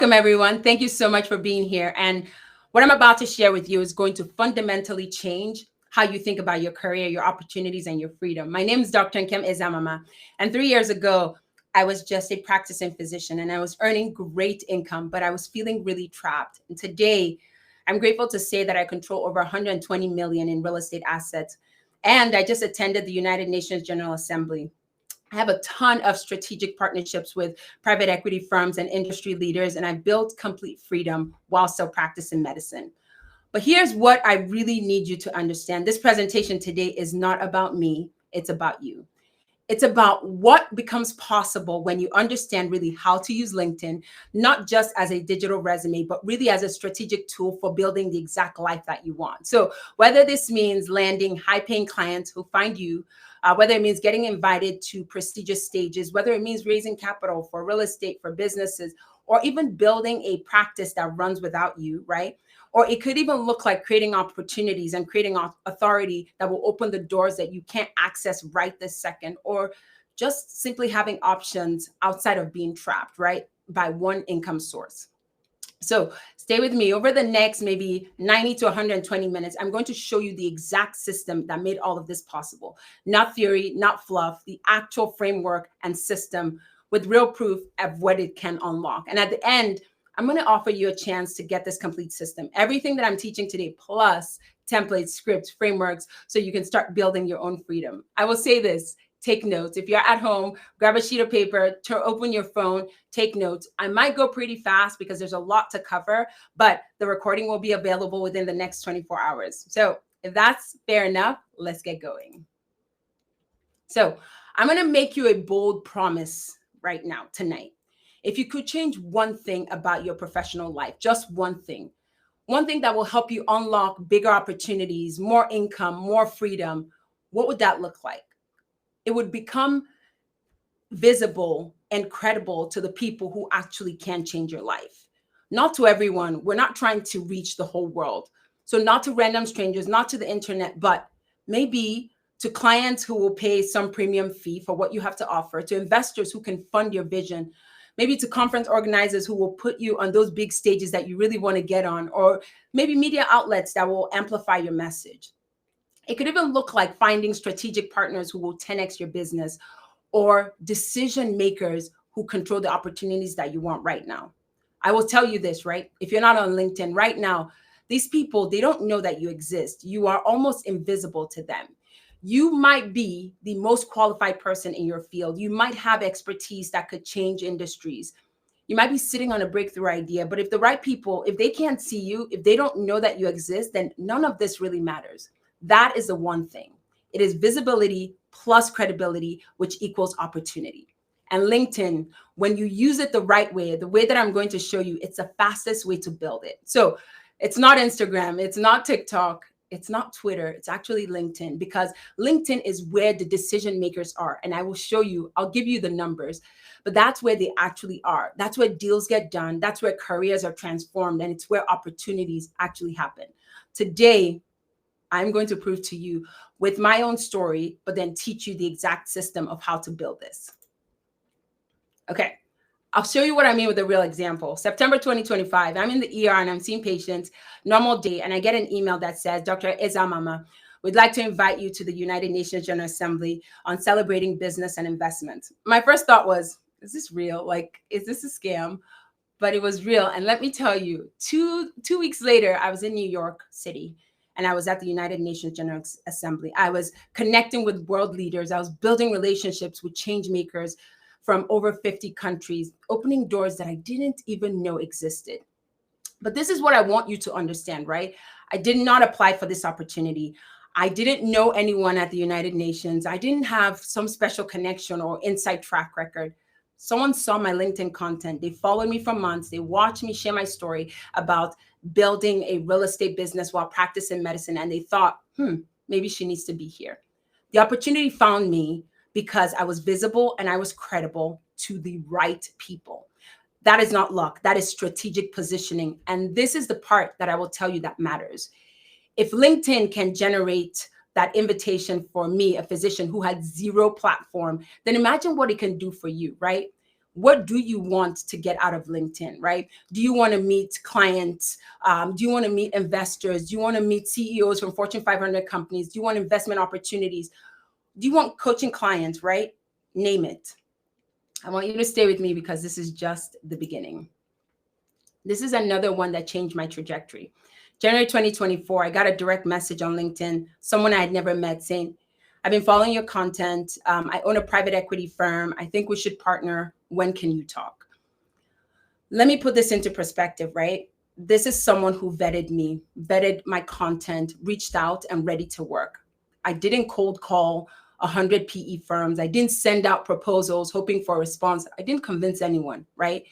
Welcome, everyone. Thank you so much for being here. And what I'm about to share with you is going to fundamentally change how you think about your career, your opportunities, and your freedom. My name is Dr. Nkem Ezamama. And 3 years ago, I was just a practicing physician and I was earning great income, but I was feeling really trapped. And today, I'm grateful to say that I control over 120 million in real estate assets. And I just attended the United Nations General Assembly. I have a ton of strategic partnerships with private equity firms and industry leaders, and I've built complete freedom while still practicing medicine. But here's what I really need you to understand. This presentation today is not about me, it's about you. It's about what becomes possible when you understand really how to use LinkedIn, not just as a digital resume, but really as a strategic tool for building the exact life that you want. So whether this means landing high-paying clients who find you, whether it means getting invited to prestigious stages, whether it means raising capital for real estate, for businesses, or even building a practice that runs without you, right? Or it could even look like creating opportunities and creating authority that will open the doors that you can't access right this second, or just simply having options outside of being trapped, right, by one income source. So stay with me. Over the next maybe 90 to 120 minutes, I'm going to show you the exact system that made all of this possible. Not theory, not fluff, the actual framework and system with real proof of what it can unlock. And at the end, I'm going to offer you a chance to get this complete system. Everything that I'm teaching today, plus templates, scripts, frameworks, so you can start building your own freedom. I will say this. Take notes. If you're at home, grab a sheet of paper, open your phone, take notes. I might go pretty fast because there's a lot to cover, but the recording will be available within the next 24 hours. So if that's fair enough, let's get going. So I'm going to make you a bold promise right now, tonight. If you could change one thing about your professional life, just one thing that will help you unlock bigger opportunities, more income, more freedom, what would that look like? It would become visible and credible to the people who actually can change your life. Not to everyone. We're not trying to reach the whole world. So not to random strangers, not to the internet, but maybe to clients who will pay some premium fee for what you have to offer, to investors who can fund your vision, maybe to conference organizers who will put you on those big stages that you really want to get on, or maybe media outlets that will amplify your message. It could even look like finding strategic partners who will 10x your business, or decision makers who control the opportunities that you want right now. I will tell you this, right? If you're not on LinkedIn right now, these people, they don't know that you exist. You are almost invisible to them. You might be the most qualified person in your field. You might have expertise that could change industries. You might be sitting on a breakthrough idea, but if the right people, if they can't see you, if they don't know that you exist, then none of this really matters. That is the one thing. It is visibility plus credibility, which equals opportunity. And LinkedIn, when you use it the right way, the way that I'm going to show you, it's the fastest way to build it. So it's not Instagram, it's not TikTok, it's not Twitter, it's actually LinkedIn, because LinkedIn is where the decision makers are. And I will show you, I'll give you the numbers, but that's where they actually are. That's where deals get done. That's where careers are transformed. And it's where opportunities actually happen. Today, I'm going to prove to you with my own story, but then teach you the exact system of how to build this. Okay, I'll show you what I mean with a real example. September 2025, I'm in the ER and I'm seeing patients, normal day, and I get an email that says, Dr. Ezamama, we'd like to invite you to the United Nations General Assembly on celebrating business and investment. My first thought was, is this real? Like, is this a scam? But it was real. And let me tell you, two weeks later, I was in New York City. And I was at the United Nations General Assembly. I was connecting with world leaders. I was building relationships with change makers from over 50 countries, opening doors that I didn't even know existed. But this is what I want you to understand, right? I did not apply for this opportunity. I didn't know anyone at the United Nations. I didn't have some special connection or inside track record. Someone saw my LinkedIn content. They followed me for months. They watched me share my story about building a real estate business while practicing medicine. And they thought, maybe she needs to be here. The opportunity found me because I was visible and I was credible to the right people. That is not luck. That is strategic positioning. And this is the part that I will tell you that matters. If LinkedIn can generate that invitation for me, a physician who had zero platform, then imagine what it can do for you, right? What do you want to get out of LinkedIn, right? Do you want to meet clients? Do you want to meet investors? Do you want to meet CEOs from Fortune 500 companies? Do you want investment opportunities? Do you want coaching clients, right? Name it. I want you to stay with me because this is just the beginning. This is another one that changed my trajectory. January 2024, I got a direct message on LinkedIn, someone I had never met saying, I've been following your content. I own a private equity firm. I think we should partner. When can you talk? Let me put this into perspective, right? This is someone who vetted me, vetted my content, reached out and ready to work. I didn't cold call 100 PE firms. I didn't send out proposals hoping for a response. I didn't convince anyone, right?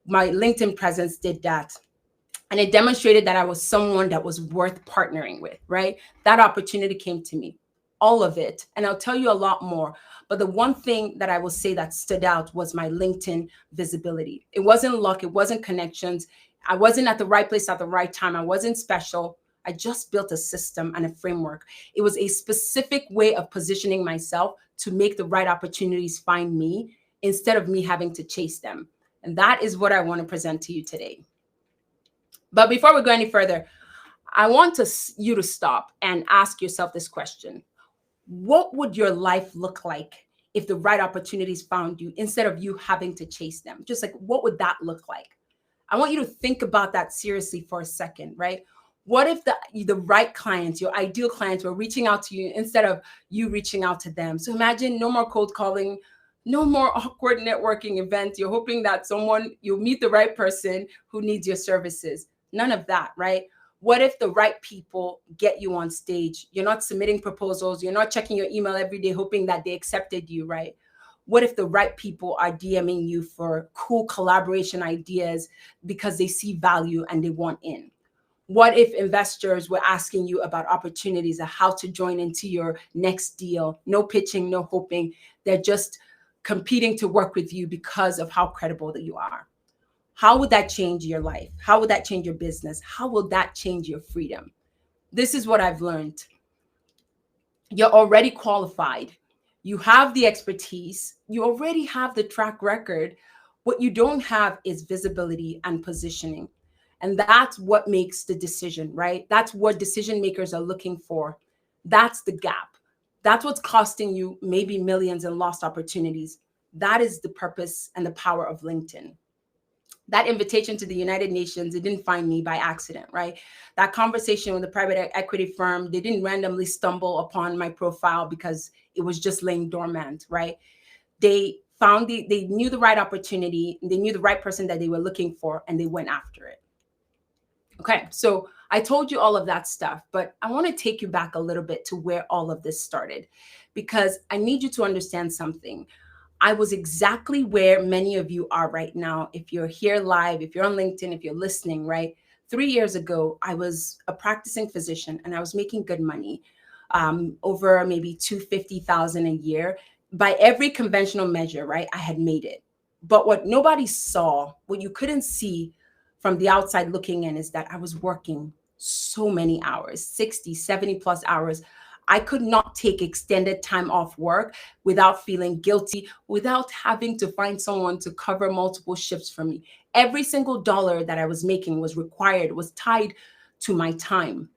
My LinkedIn presence did that. And it demonstrated that I was someone that was worth partnering with, right? That opportunity came to me, all of it. And I'll tell you a lot more. But the one thing that I will say that stood out was my LinkedIn visibility. It wasn't luck. It wasn't connections. I wasn't at the right place at the right time. I wasn't special. I just built a system and a framework. It was a specific way of positioning myself to make the right opportunities find me instead of me having to chase them. And that is what I want to present to you today. But before we go any further, I want you to stop and ask yourself this question. What would your life look like if the right opportunities found you instead of you having to chase them? Just like, what would that look like? I want you to think about that seriously for a second, right? What if the right clients, your ideal clients, were reaching out to you instead of you reaching out to them? So imagine no more cold calling, no more awkward networking events. You're hoping that you'll meet the right person who needs your services. None of that, right? What if the right people get you on stage? You're not submitting proposals. You're not checking your email every day, hoping that they accepted you, right? What if the right people are DMing you for cool collaboration ideas because they see value and they want in? What if investors were asking you about opportunities of how to join into your next deal? No pitching, no hoping. They're just competing to work with you because of how credible that you are. How would that change your life? How would that change your business? How will that change your freedom? This is what I've learned. You're already qualified. You have the expertise. You already have the track record. What you don't have is visibility and positioning. And that's what makes the decision, right? That's what decision makers are looking for. That's the gap. That's what's costing you maybe millions in lost opportunities. That is the purpose and the power of LinkedIn. That invitation to the United Nations, it didn't find me by accident, right? That conversation with the private equity firm, they didn't randomly stumble upon my profile because it was just laying dormant, right? They knew the right opportunity, they knew the right person that they were looking for, and they went after it. Okay, so I told you all of that stuff, but I want to take you back a little bit to where all of this started, because I need you to understand something. I was exactly where many of you are right now. If you're here live, if you're on LinkedIn, if you're listening, right? 3 years ago, I was a practicing physician and I was making good money, over maybe $250,000 a year. By every conventional measure, right? I had made it. But what nobody saw, what you couldn't see from the outside looking in, is that I was working so many hours, 60, 70 plus hours. I could not take extended time off work without feeling guilty, without having to find someone to cover multiple shifts for me. Every single dollar that I was making was tied to my time.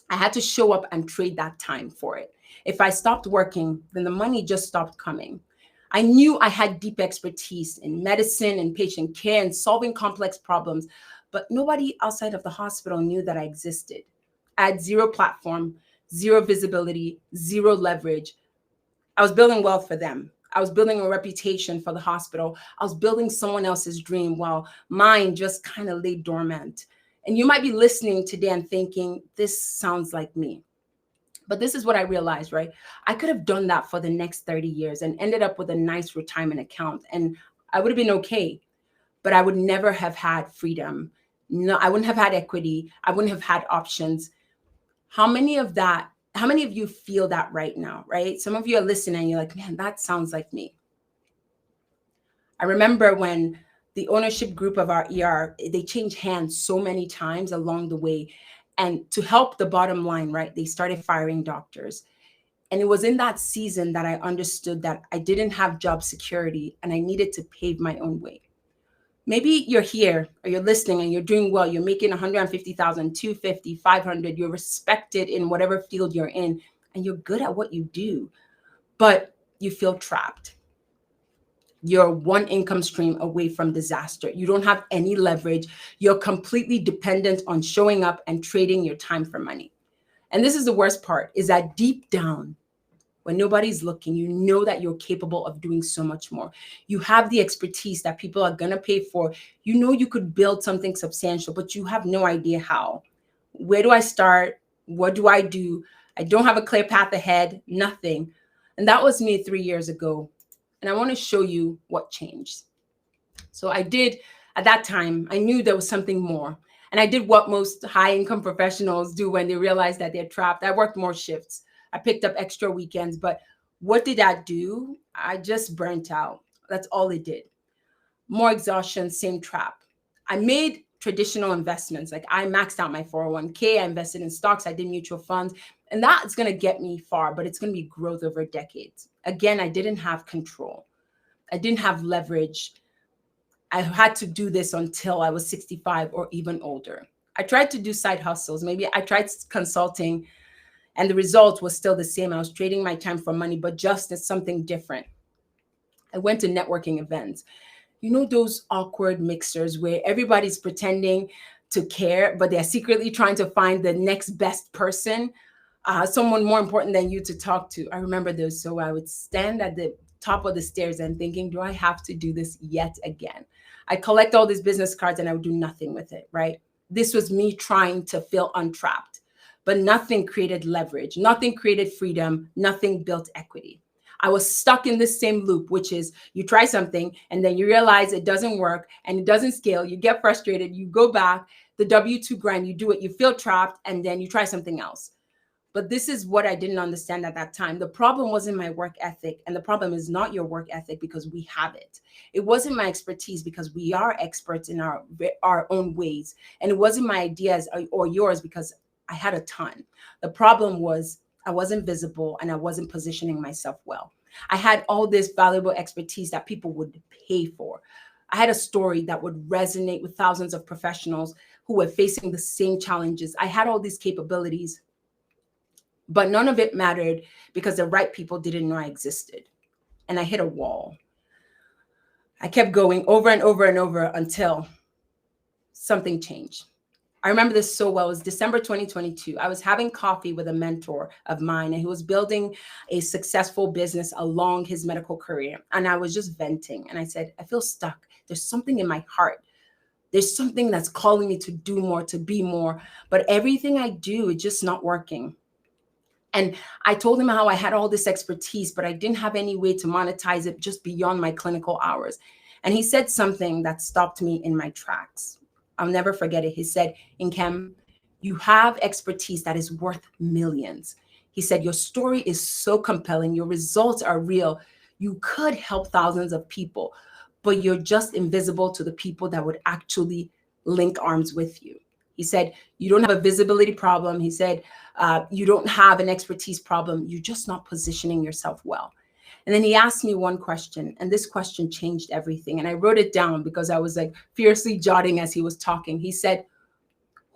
I had to show up and trade that time for it. If I stopped working, then the money just stopped coming. I knew I had deep expertise in medicine and patient care and solving complex problems, but nobody outside of the hospital knew that I existed. I had zero platform, zero visibility, zero leverage. I was building wealth for them. I was building a reputation for the hospital. I was building someone else's dream while mine just kind of lay dormant. And you might be listening today and thinking, this sounds like me. But this is what I realized, right? I could have done that for the next 30 years and ended up with a nice retirement account, and I would have been okay, but I would never have had freedom. No, I wouldn't have had equity. I wouldn't have had options. How many of you feel that right now, right? Some of you are listening and you're like, man, that sounds like me. I remember when the ownership group of our ER, they changed hands so many times along the way. And to help the bottom line, right, they started firing doctors. And it was in that season that I understood that I didn't have job security and I needed to pave my own way. Maybe you're here or you're listening and you're doing well. You're making 150,000, 250, 500. You're respected in whatever field you're in and you're good at what you do, but you feel trapped. You're one income stream away from disaster. You don't have any leverage. You're completely dependent on showing up and trading your time for money. And this is the worst part, is that deep down, when nobody's looking, you know that you're capable of doing so much more. You have the expertise that people are going to pay for. You know you could build something substantial, but you have no idea how. Where do I start? What do I do? I don't have a clear path ahead, nothing. And that was me 3 years ago. And I want to show you what changed. So I did, at that time, I knew there was something more. And I did what most high income professionals do when they realize that they're trapped. I worked more shifts. I picked up extra weekends, but what did that do? I just burnt out. That's all it did. More exhaustion, same trap. I made traditional investments. Like I maxed out my 401k, I invested in stocks, I did mutual funds, and that's going to get me far, but it's going to be growth over decades. Again, I didn't have control. I didn't have leverage. I had to do this until I was 65 or even older. I tried to do side hustles. Maybe I tried consulting, and the result was still the same. I was trading my time for money, but just as something different. I went to networking events. You know, those awkward mixers where everybody's pretending to care, but they're secretly trying to find the next best person, someone more important than you to talk to. I remember those. So I would stand at the top of the stairs and thinking, do I have to do this yet again? I collect all these business cards and I would do nothing with it, right? This was me trying to feel untrapped, but nothing created leverage, nothing created freedom, nothing built equity. I was stuck in this same loop, which is you try something and then you realize it doesn't work and it doesn't scale. You get frustrated, you go back, the W-2 grind, you do it, you feel trapped, and then you try something else. But this is what I didn't understand at that time. The problem wasn't my work ethic, and the problem is not your work ethic because we have it. It wasn't my expertise because we are experts in our own ways. And it wasn't my ideas or yours because I had a ton. The problem was I wasn't visible and I wasn't positioning myself well. I had all this valuable expertise that people would pay for. I had a story that would resonate with thousands of professionals who were facing the same challenges. I had all these capabilities, but none of it mattered because the right people didn't know I existed. And I hit a wall. I kept going over and over and over until something changed. I remember this so well. It was December 2022. I was having coffee with a mentor of mine, and he was building a successful business along his medical career. And I was just venting. And I said, I feel stuck. There's something in my heart. There's something that's calling me to do more, to be more. But everything I do is just not working. And I told him how I had all this expertise, but I didn't have any way to monetize it just beyond my clinical hours. And he said something that stopped me in my tracks. I'll never forget it. He said, Nkem, you have expertise that is worth millions. He said, your story is so compelling. Your results are real. You could help thousands of people, but you're just invisible to the people that would actually link arms with you. He said, you don't have a visibility problem. He said, you don't have an expertise problem. You're just not positioning yourself well. And then he asked me one question, and this question changed everything. And I wrote it down because I was like fiercely jotting as he was talking. He said,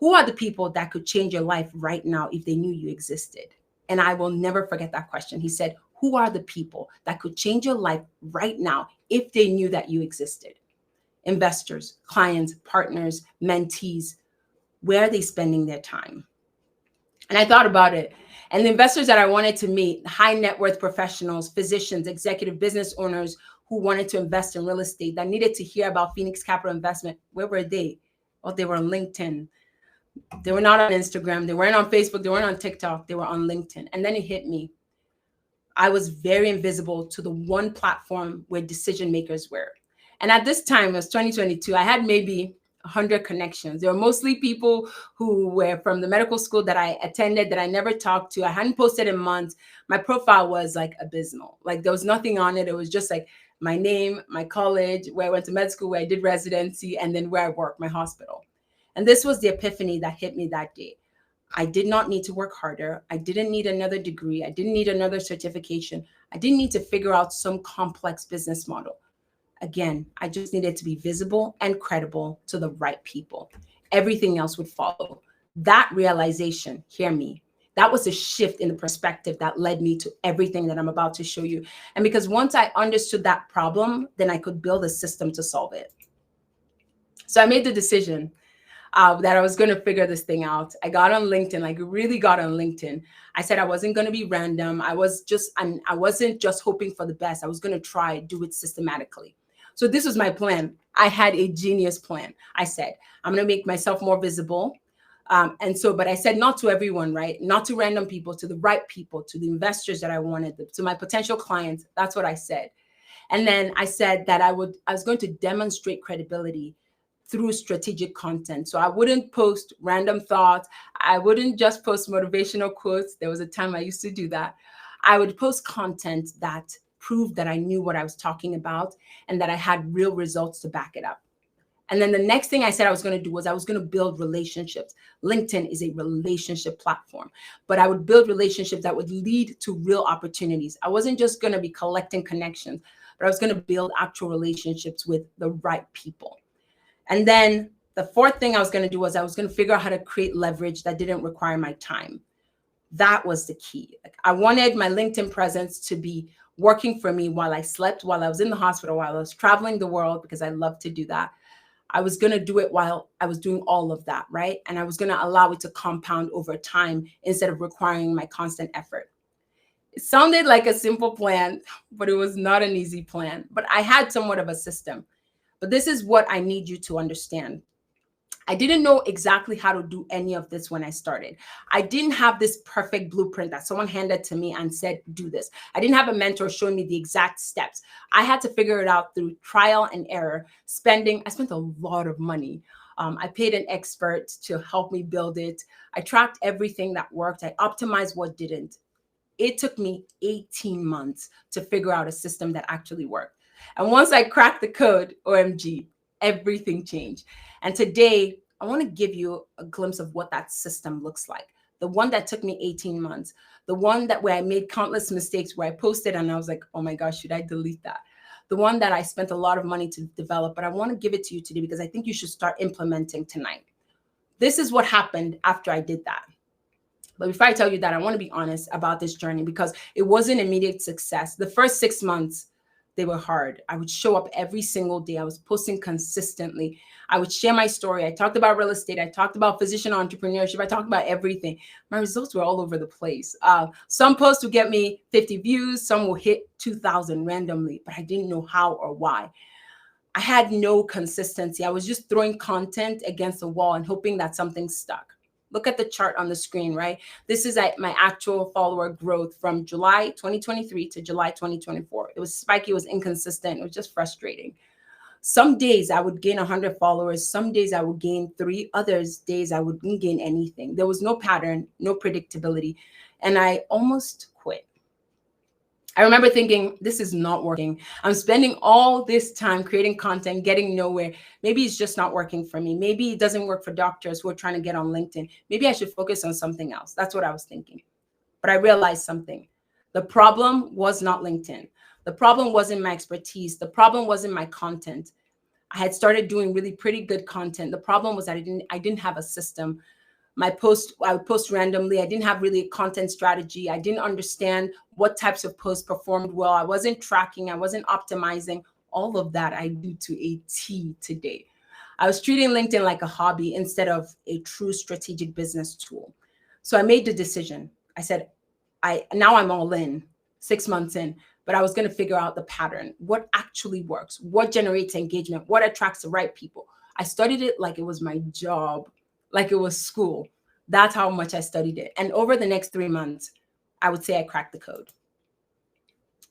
who are the people that could change your life right now if they knew you existed? And I will never forget that question. He said, who are the people that could change your life right now if they knew that you existed? Investors, clients, partners, mentees. Where are they spending their time? And I thought about it. And the investors that I wanted to meet, high net worth professionals, physicians, executive business owners who wanted to invest in real estate, that needed to hear about Phoenix Capital Investment, where were they? Well, they were on LinkedIn. They were not on Instagram. They weren't on Facebook. They weren't on TikTok. They were on LinkedIn. And then it hit me. I was very invisible to the one platform where decision makers were. And at this time, it was 2022, I had maybe 100 connections. They were mostly people who were from the medical school that I attended that I never talked to. I hadn't posted in months. My profile was like abysmal. Like there was nothing on it. It was just like my name, my college, where I went to med school, where I did residency, and then where I worked, my hospital. And this was the epiphany that hit me that day. I did not need to work harder. I didn't need another degree. I didn't need another certification. I didn't need to figure out some complex business model. Again, I just needed to be visible and credible to the right people. Everything else would follow. That realization, hear me, that was a shift in the perspective that led me to everything that I'm about to show you. And because once I understood that problem, then I could build a system to solve it. So I made the decision that I was going to figure this thing out. I got on LinkedIn, like really got on LinkedIn. I said I wasn't going to be random. I wasn't just hoping for the best. I was going to try do it systematically. So this was my plan. I had a genius plan. I said, I'm going to make myself more visible. But I said not to everyone, right? Not to random people, to the right people, to the investors that I wanted, to my potential clients. That's what I said. And then I said that I was going to demonstrate credibility through strategic content. So I wouldn't post random thoughts. I wouldn't just post motivational quotes. There was a time I used to do that. I would post content that proved that I knew what I was talking about and that I had real results to back it up. And then the next thing I said I was going to do was I was going to build relationships. LinkedIn is a relationship platform, but I would build relationships that would lead to real opportunities. I wasn't just going to be collecting connections, but I was going to build actual relationships with the right people. And then the fourth thing I was going to do was I was going to figure out how to create leverage that didn't require my time. That was the key. Like, I wanted my LinkedIn presence to be working for me while I slept, while I was in the hospital, while I was traveling the world, because I love to do that. I was going to do it while I was doing all of that, right? And I was going to allow it to compound over time instead of requiring my constant effort. It sounded like a simple plan, but it was not an easy plan. But I had somewhat of a system. But this is what I need you to understand. I didn't know exactly how to do any of this when I started. I didn't have this perfect blueprint that someone handed to me and said, do this. I didn't have a mentor showing me the exact steps. I had to figure it out through trial and error. I spent a lot of money. I paid an expert to help me build it. I tracked everything that worked. I optimized what didn't. It took me 18 months to figure out a system that actually worked. And once I cracked the code, OMG, everything changed. And today, I want to give you a glimpse of what that system looks like. The one that took me 18 months, the one where I made countless mistakes, where I posted and I was like, oh my gosh, should I delete that? The one that I spent a lot of money to develop, but I want to give it to you today because I think you should start implementing tonight. This is what happened after I did that. But before I tell you that, I want to be honest about this journey because it wasn't immediate success. The first 6 months, they were hard. I would show up every single day. I was posting consistently. I would share my story. I talked about real estate. I talked about physician entrepreneurship. I talked about everything. My results were all over the place. Some posts would get me 50 views. Some will hit 2,000 randomly, but I didn't know how or why. I had no consistency. I was just throwing content against the wall and hoping that something stuck. Look at the chart on the screen, right? This is my actual follower growth from July 2023 to July 2024. It was spiky, it was inconsistent, it was just frustrating. Some days I would gain 100 followers, some days I would gain 3, others days I wouldn't gain anything. There was no pattern, no predictability, and I almost quit. I remember thinking, this is not working. I'm spending all this time creating content, getting nowhere. Maybe it's just not working for me. Maybe it doesn't work for doctors who are trying to get on LinkedIn. Maybe I should focus on something else. That's what I was thinking. But I realized something. The problem was not LinkedIn. The problem wasn't my expertise. The problem wasn't my content. I had started doing really pretty good content. The problem was that I didn't have a system. I would post randomly. I didn't have really a content strategy. I didn't understand what types of posts performed well. I wasn't tracking. I wasn't optimizing. All of that I do to a T today. I was treating LinkedIn like a hobby instead of a true strategic business tool. So I made the decision. I said, now I'm all in, 6 months in, but I was going to figure out the pattern. What actually works? What generates engagement? What attracts the right people? I studied it like it was my job, like it was school. That's how much I studied it. And over the next 3 months, I would say I cracked the code.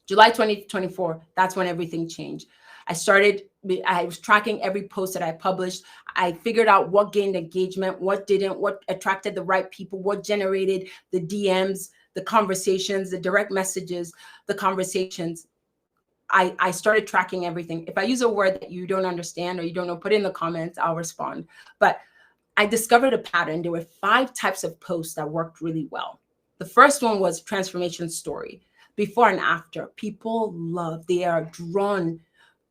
July 2024, that's when everything changed. I was tracking every post that I published. I figured out what gained engagement, what didn't, what attracted the right people, what generated the DMs, the conversations, the direct messages, the conversations. I started tracking everything. If I use a word that you don't understand or you don't know, put it in the comments, I'll respond. But I discovered a pattern. There were 5 types of posts that worked really well. The first one was transformation story. Before and after, people love, they are drawn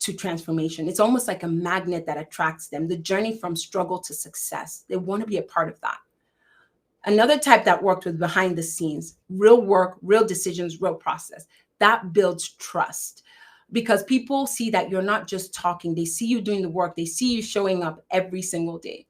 to transformation. It's almost like a magnet that attracts them. The journey from struggle to success. They want to be a part of that. Another type that worked was behind the scenes, real work, real decisions, real process. That builds trust because people see that you're not just talking. They see you doing the work. They see you showing up every single day.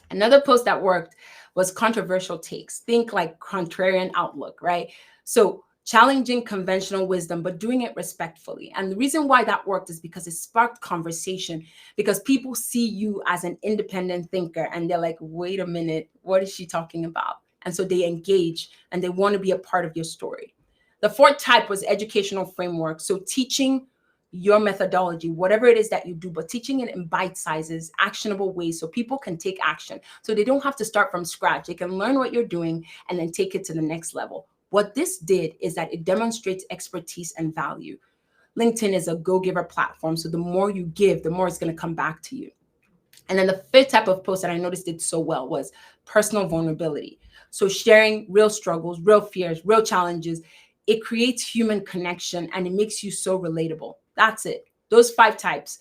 Another post that worked was controversial takes. Think like contrarian outlook, right? So challenging conventional wisdom, but doing it respectfully. And the reason why that worked is because it sparked conversation, because people see you as an independent thinker and they're like, wait a minute, what is she talking about? And so they engage and they want to be a part of your story. The fourth type was educational framework. So teaching your methodology, whatever it is that you do, but teaching it in bite sizes, actionable ways so people can take action. So they don't have to start from scratch. They can learn what you're doing and then take it to the next level. What this did is that it demonstrates expertise and value. LinkedIn is a go-giver platform. So the more you give, the more it's going to come back to you. And then the fifth type of post that I noticed did so well was personal vulnerability. So sharing real struggles, real fears, real challenges. It creates human connection and it makes you so relatable. That's it. Those 5 types.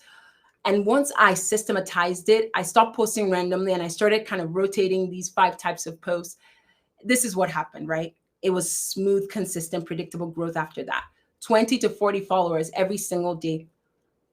And once I systematized it, I stopped posting randomly and I started kind of rotating these 5 types of posts. This is what happened, right? It was smooth, consistent, predictable growth after that. 20 to 40 followers every single day.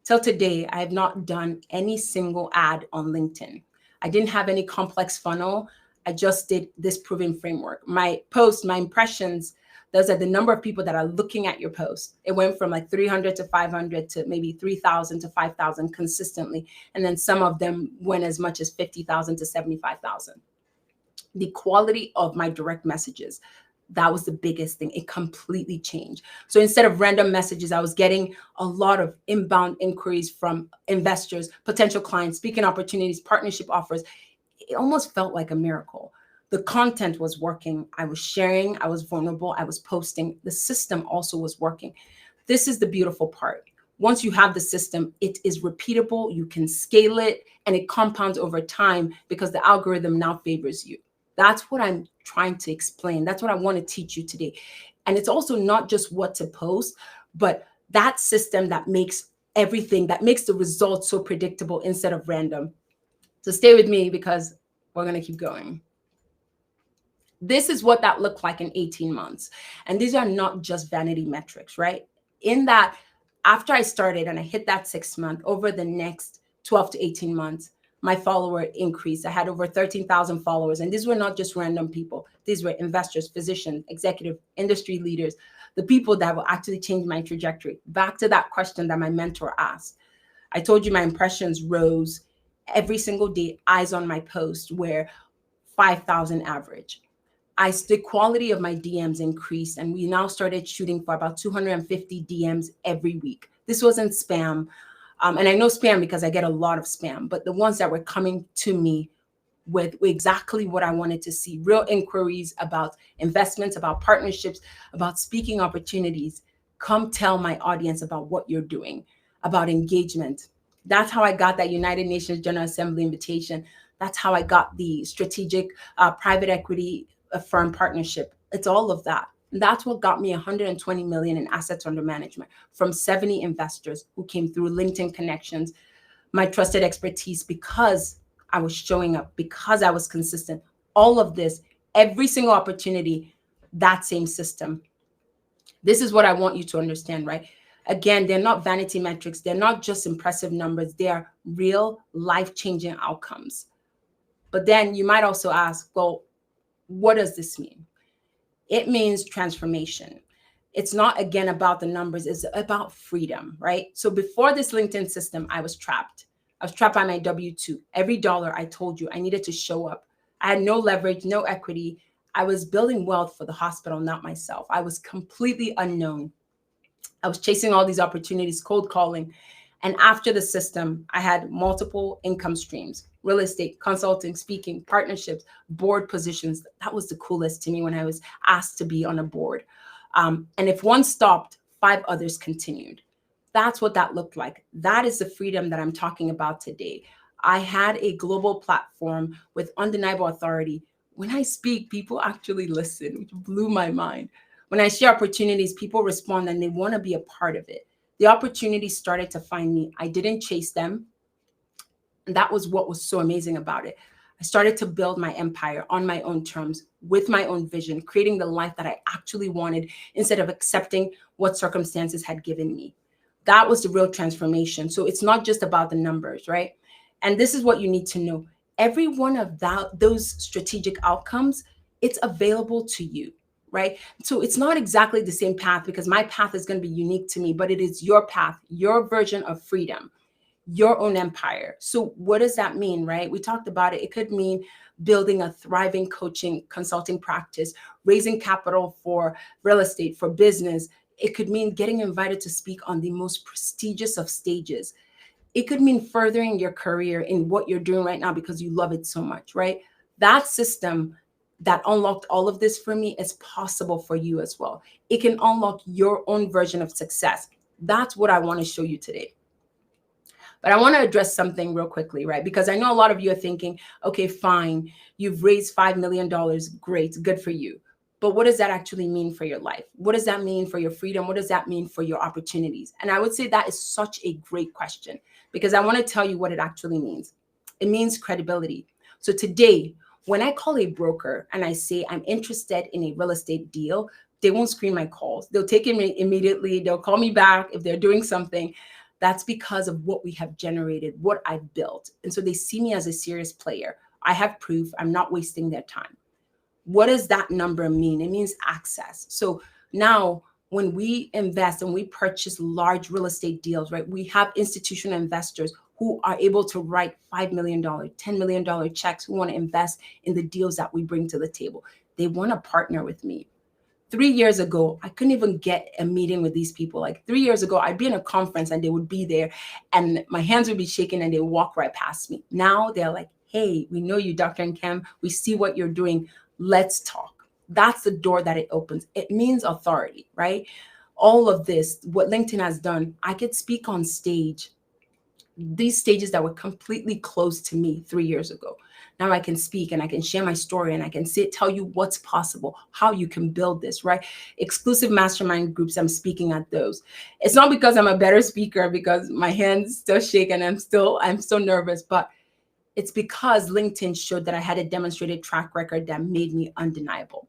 Till today, I have not done any single ad on LinkedIn. I didn't have any complex funnel. I just did this proven framework. My posts, my impressions, those are the number of people that are looking at your post. It went from like 300 to 500 to maybe 3,000 to 5,000 consistently. And then some of them went as much as 50,000 to 75,000. The quality of my direct messages, that was the biggest thing. It completely changed. So instead of random messages, I was getting a lot of inbound inquiries from investors, potential clients, speaking opportunities, partnership offers. It almost felt like a miracle. The content was working. I was sharing. I was vulnerable. I was posting. The system also was working. This is the beautiful part. Once you have the system, it is repeatable. You can scale it and it compounds over time because the algorithm now favors you. That's what I'm trying to explain. That's what I want to teach you today. And it's also not just what to post, but that system that makes everything, that makes the results so predictable instead of random. So stay with me because we're going to keep going. This is what that looked like in 18 months. And these are not just vanity metrics, right? In that, after I started and I hit that 6 month, over the next 12 to 18 months, my follower increased. I had over 13,000 followers. And these were not just random people. These were investors, physicians, executive, industry leaders, the people that will actually change my trajectory. Back to that question that my mentor asked. I told you my impressions rose every single day, eyes on my post, where 5,000 average. The quality of my DMs increased, and we now started shooting for about 250 DMs every week. This wasn't spam. And I know spam because I get a lot of spam, but the ones that were coming to me with exactly what I wanted to see, real inquiries about investments, about partnerships, about speaking opportunities. Come tell my audience about what you're doing, about engagement. That's how I got that United Nations General Assembly invitation. That's how I got the strategic private equity firm partnership. It's all of that. And that's what got me 120 million in assets under management from 70 investors who came through LinkedIn connections, my trusted expertise, because I was showing up, because I was consistent. All of this, every single opportunity, that same system. This is what I want you to understand, right? Again, they're not vanity metrics. They're not just impressive numbers. They are real life-changing outcomes. But then you might also ask, well, what does this mean? It means transformation. It's not, again, about the numbers. It's about freedom, right? So before this LinkedIn system, I was trapped. I was trapped by my W-2. Every dollar, I told you, I needed to show up. I had no leverage, no equity. I was building wealth for the hospital, not myself. I was completely unknown. I was chasing all these opportunities, cold calling. And after the system, I had multiple income streams: real estate, consulting, speaking, partnerships, board positions. That was the coolest to me when I was asked to be on a board. And if one stopped, 5 others continued. That's what that looked like. That is the freedom that I'm talking about today. I had a global platform with undeniable authority. When I speak, people actually listen, which blew my mind. When I share opportunities, people respond and they want to be a part of it. The opportunities started to find me. I didn't chase them. And that was what was so amazing about it. I started to build my empire on my own terms, with my own vision, creating the life that I actually wanted instead of accepting what circumstances had given me. That was the real transformation. So it's not just about the numbers, right? And this is what you need to know. Every one of those strategic outcomes, it's available to you, right? So it's not exactly the same path because my path is going to be unique to me, but it is your path, your version of freedom, your own empire. So what does that mean, right? We talked about it. It could mean building a thriving coaching consulting practice, raising capital for real estate, for business. It could mean getting invited to speak on the most prestigious of stages. It could mean furthering your career in what you're doing right now because you love it so much, right? That system that unlocked all of this for me is possible for you as well. It can unlock your own version of success. That's what I want to show you today. But I want to address something real quickly, right? Because I know a lot of you are thinking, okay, fine, you've raised $5 million. Great, good for you. But what does that actually mean for your life? What does that mean for your freedom? What does that mean for your opportunities? And I would say that is such a great question because I want to tell you what it actually means. It means credibility. So today, when I call a broker and I say I'm interested in a real estate deal, they won't screen my calls. They'll take it immediately. They'll call me back if they're doing something. That's because of what we have generated, what I've built. And so they see me as a serious player. I have proof. I'm not wasting their time. What does that number mean? It means access. So now when we invest and we purchase large real estate deals, right, we have institutional investors who are able to write $5 million, $10 million checks, who want to invest in the deals that we bring to the table. They want to partner with me. 3 years ago, I couldn't even get a meeting with these people. Like 3 years ago, I'd be in a conference and they would be there and my hands would be shaking and they would walk right past me. Now they're like, hey, we know you, Dr. Nkem. We see what you're doing. Let's talk. That's the door that it opens. It means authority, right? All of this, what LinkedIn has done, I could speak on stage, these stages that were completely closed to me 3 years ago. Now I can speak and I can share my story and I can tell you what's possible, how you can build this, right? Exclusive mastermind groups, I'm speaking at those. It's not because I'm a better speaker, because my hands still shake and I'm so nervous, but it's because LinkedIn showed that I had a demonstrated track record that made me undeniable.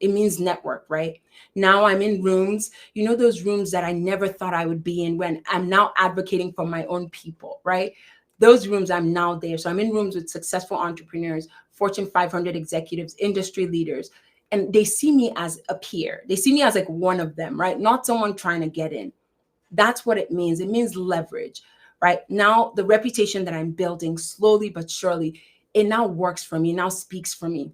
It means network, right? Now I'm in rooms, you know, those rooms that I never thought I would be in when I'm now advocating for my own people, right? Those rooms, I'm now there. So I'm in rooms with successful entrepreneurs, Fortune 500 executives, industry leaders, and they see me as a peer. They see me as like one of them, right? Not someone trying to get in. That's what it means. It means leverage, right? Now the reputation that I'm building slowly but surely, it now works for me, now speaks for me.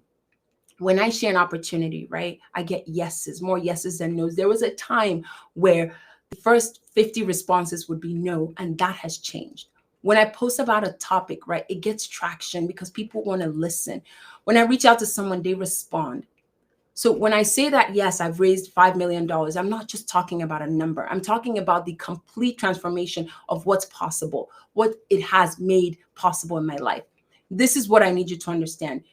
When I share an opportunity, right, I get yeses, more yeses than nos. There was a time where the first 50 responses would be no, and that has changed. When I post about a topic, right, it gets traction because people want to listen. When I reach out to someone, they respond. So when I say that, yes, I've raised $5 million, I'm not just talking about a number. I'm talking about the complete transformation of what's possible, what it has made possible in my life. This is what I need you to understand.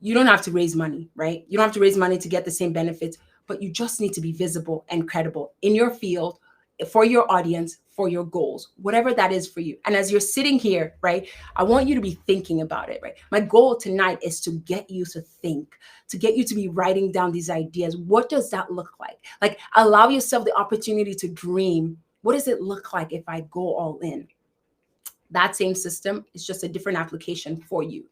You don't have to raise money, right? You don't have to raise money to get the same benefits, but you just need to be visible and credible in your field, for your audience, for your goals, whatever that is for you. And as you're sitting here, right, I want you to be thinking about it, right? My goal tonight is to get you to think, to get you to be writing down these ideas. What does that look like? Like, allow yourself the opportunity to dream. What does it look like if I go all in? That same system is just a different application for you.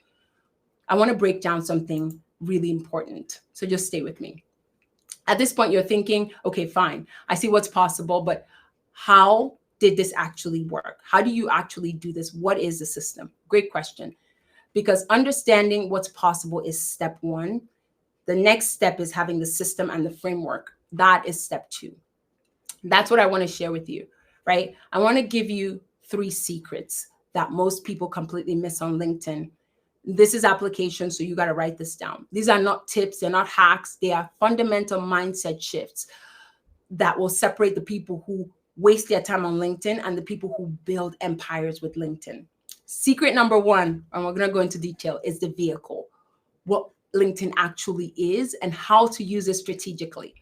I want to break down something really important. So just stay with me. At this point, you're thinking, okay, fine, I see what's possible, but how did this actually work? How do you actually do this? What is the system? Great question. Because understanding what's possible is step one. The next step is having the system and the framework. That is step two. That's what I want to share with you, right? I want to give you 3 secrets that most people completely miss on LinkedIn. This is application, so you got to write this down. These are not tips, they're not hacks, they are fundamental mindset shifts that will separate the people who waste their time on LinkedIn and the people who build empires with LinkedIn. Secret number one, and we're going to go into detail, is the vehicle. What LinkedIn actually is and how to use it strategically.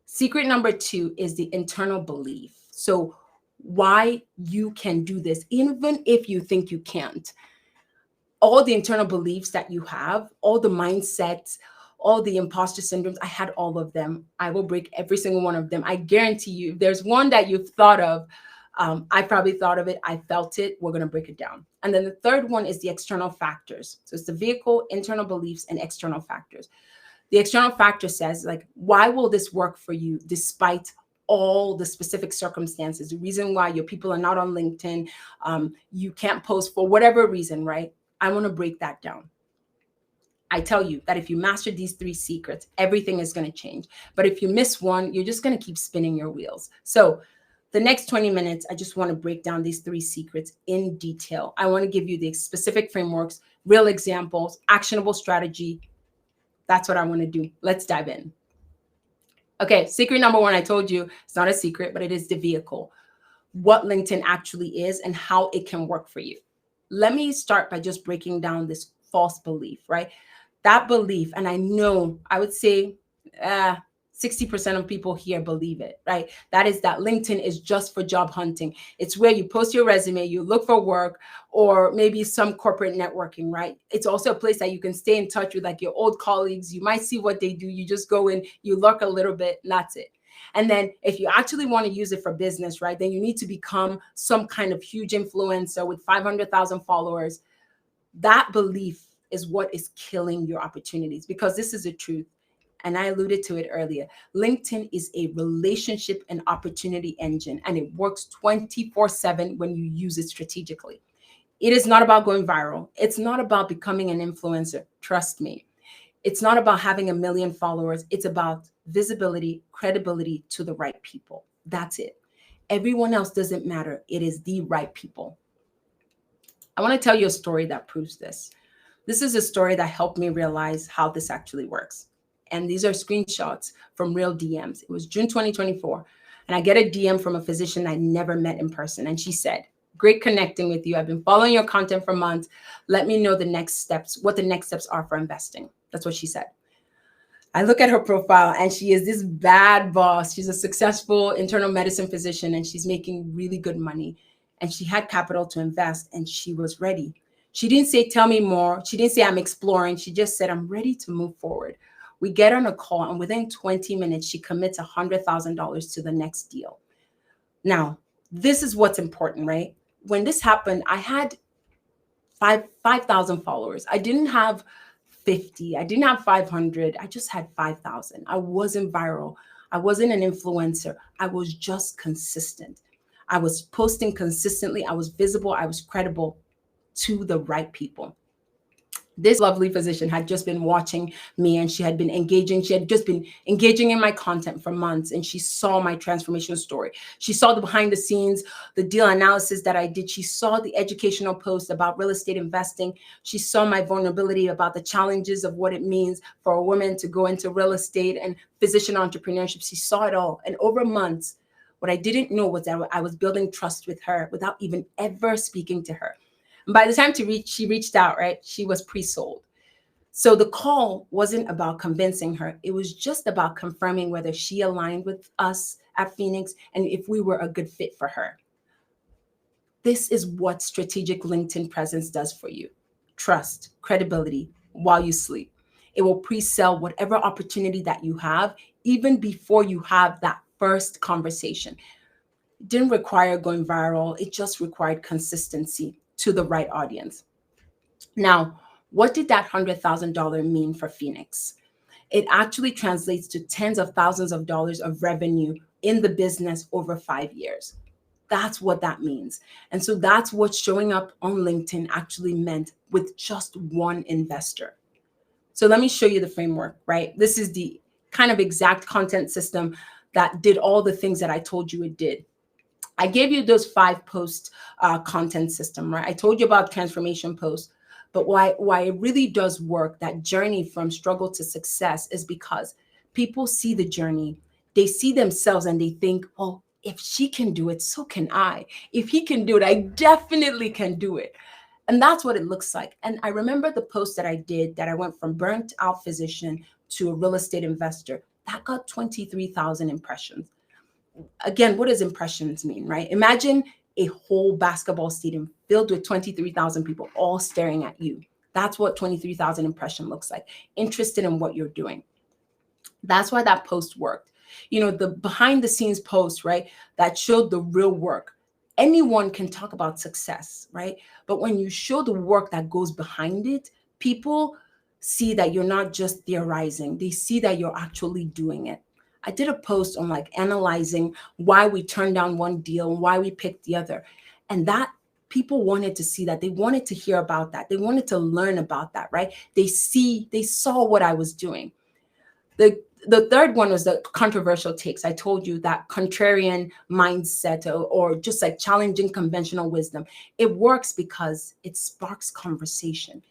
Secret number two is the internal belief. So why you can do this, even if you think you can't. All the internal beliefs that you have, all the mindsets, all the imposter syndromes, I had all of them. I will break every single one of them. I guarantee you, if there's one that you've thought of, I probably thought of it, I felt it, we're going to break it down. And then the third one is the external factors. So it's the vehicle, internal beliefs, and external factors. The external factor says, like, why will this work for you despite all the specific circumstances? The reason why your people are not on LinkedIn, you can't post for whatever reason, right? I want to break that down. I tell you that if you master these three secrets, everything is going to change. But if you miss one, you're just going to keep spinning your wheels. So the next 20 minutes, I just want to break down these three secrets in detail. I want to give you the specific frameworks, real examples, actionable strategy. That's what I want to do. Let's dive in. Okay, secret number one, I told you it's not a secret, but it is the vehicle. What LinkedIn actually is and how it can work for you. Let me start by just breaking down this false belief, right? That belief, and I know, I would say 60% of people here believe it, right? That is that LinkedIn is just for job hunting. It's where you post your resume, you look for work, or maybe some corporate networking, right? It's also a place that you can stay in touch with like your old colleagues. You might see what they do. You just go in, you lurk a little bit, and that's it. And then if you actually want to use it for business, right, then you need to become some kind of huge influencer with 500,000 followers. That belief is what is killing your opportunities, because this is the truth. And I alluded to it earlier. LinkedIn is a relationship and opportunity engine, and it works 24/7 when you use it strategically. It is not about going viral. It's not about becoming an influencer. Trust me. It's not about having 1 million followers. It's about visibility, credibility to the right people. That's it. Everyone else doesn't matter. It is the right people. I want to tell you a story that proves this. This is a story that helped me realize how this actually works. And these are screenshots from real DMs. It was June 2024. And I get a DM from a physician I never met in person. And she said, "Great connecting with you. I've been following your content for months. Let me know the next steps, what the next steps are for investing." That's what she said. I look at her profile and she is this bad boss. She's a successful internal medicine physician and she's making really good money. And she had capital to invest and she was ready. She didn't say, "Tell me more." She didn't say, "I'm exploring." She just said, "I'm ready to move forward." We get on a call and within 20 minutes, she commits $100,000 to the next deal. Now, this is what's important, right? When this happened, I had 5,000 followers. I didn't have 50. I didn't have 500. I just had 5,000. I wasn't viral. I wasn't an influencer. I was just consistent. I was posting consistently. I was visible. I was credible to the right people. This lovely physician had just been watching me and she had been engaging. She had just been engaging in my content for months and she saw my transformation story. She saw the behind the scenes, the deal analysis that I did. She saw the educational post about real estate investing. She saw my vulnerability about the challenges of what it means for a woman to go into real estate and physician entrepreneurship. She saw it all. And over months, what I didn't know was that I was building trust with her without even ever speaking to her. And by the time she reached out, right, she was pre-sold. So the call wasn't about convincing her. It was just about confirming whether she aligned with us at Phoenix and if we were a good fit for her. This is what strategic LinkedIn presence does for you. Trust, credibility while you sleep. It will pre-sell whatever opportunity that you have, even before you have that first conversation. It didn't require going viral. It just required consistency to the right audience. Now, what did that $100,000 mean for Phoenix? It actually translates to tens of thousands of dollars of revenue in the business over 5 years. That's what that means. And so that's what showing up on LinkedIn actually meant with just one investor. So let me show you the framework, right? This is the kind of exact content system that did all the things that I told you it did. I gave you those 5 post content system, right? I told you about transformation posts, but why it really does work, that journey from struggle to success, is because people see the journey. They see themselves and they think, "Oh, if she can do it, so can I. If he can do it, I definitely can do it." And that's what it looks like. And I remember the post that I did that I went from burnt out physician to a real estate investor that got 23,000 impressions. Again, what does impressions mean, right? Imagine a whole basketball stadium filled with 23,000 people all staring at you. That's what 23,000 impression looks like. Interested in what you're doing. That's why that post worked. The behind the scenes post, right? That showed the real work. Anyone can talk about success, right? But when you show the work that goes behind it, people see that you're not just theorizing. They see that you're actually doing it. I did a post on like analyzing why we turned down one deal and why we picked the other. And that people wanted to see that. They wanted to hear about that. They wanted to learn about that, right? They saw what I was doing. The third one was the controversial takes. I told you that contrarian mindset or just like challenging conventional wisdom. It works because it sparks conversation.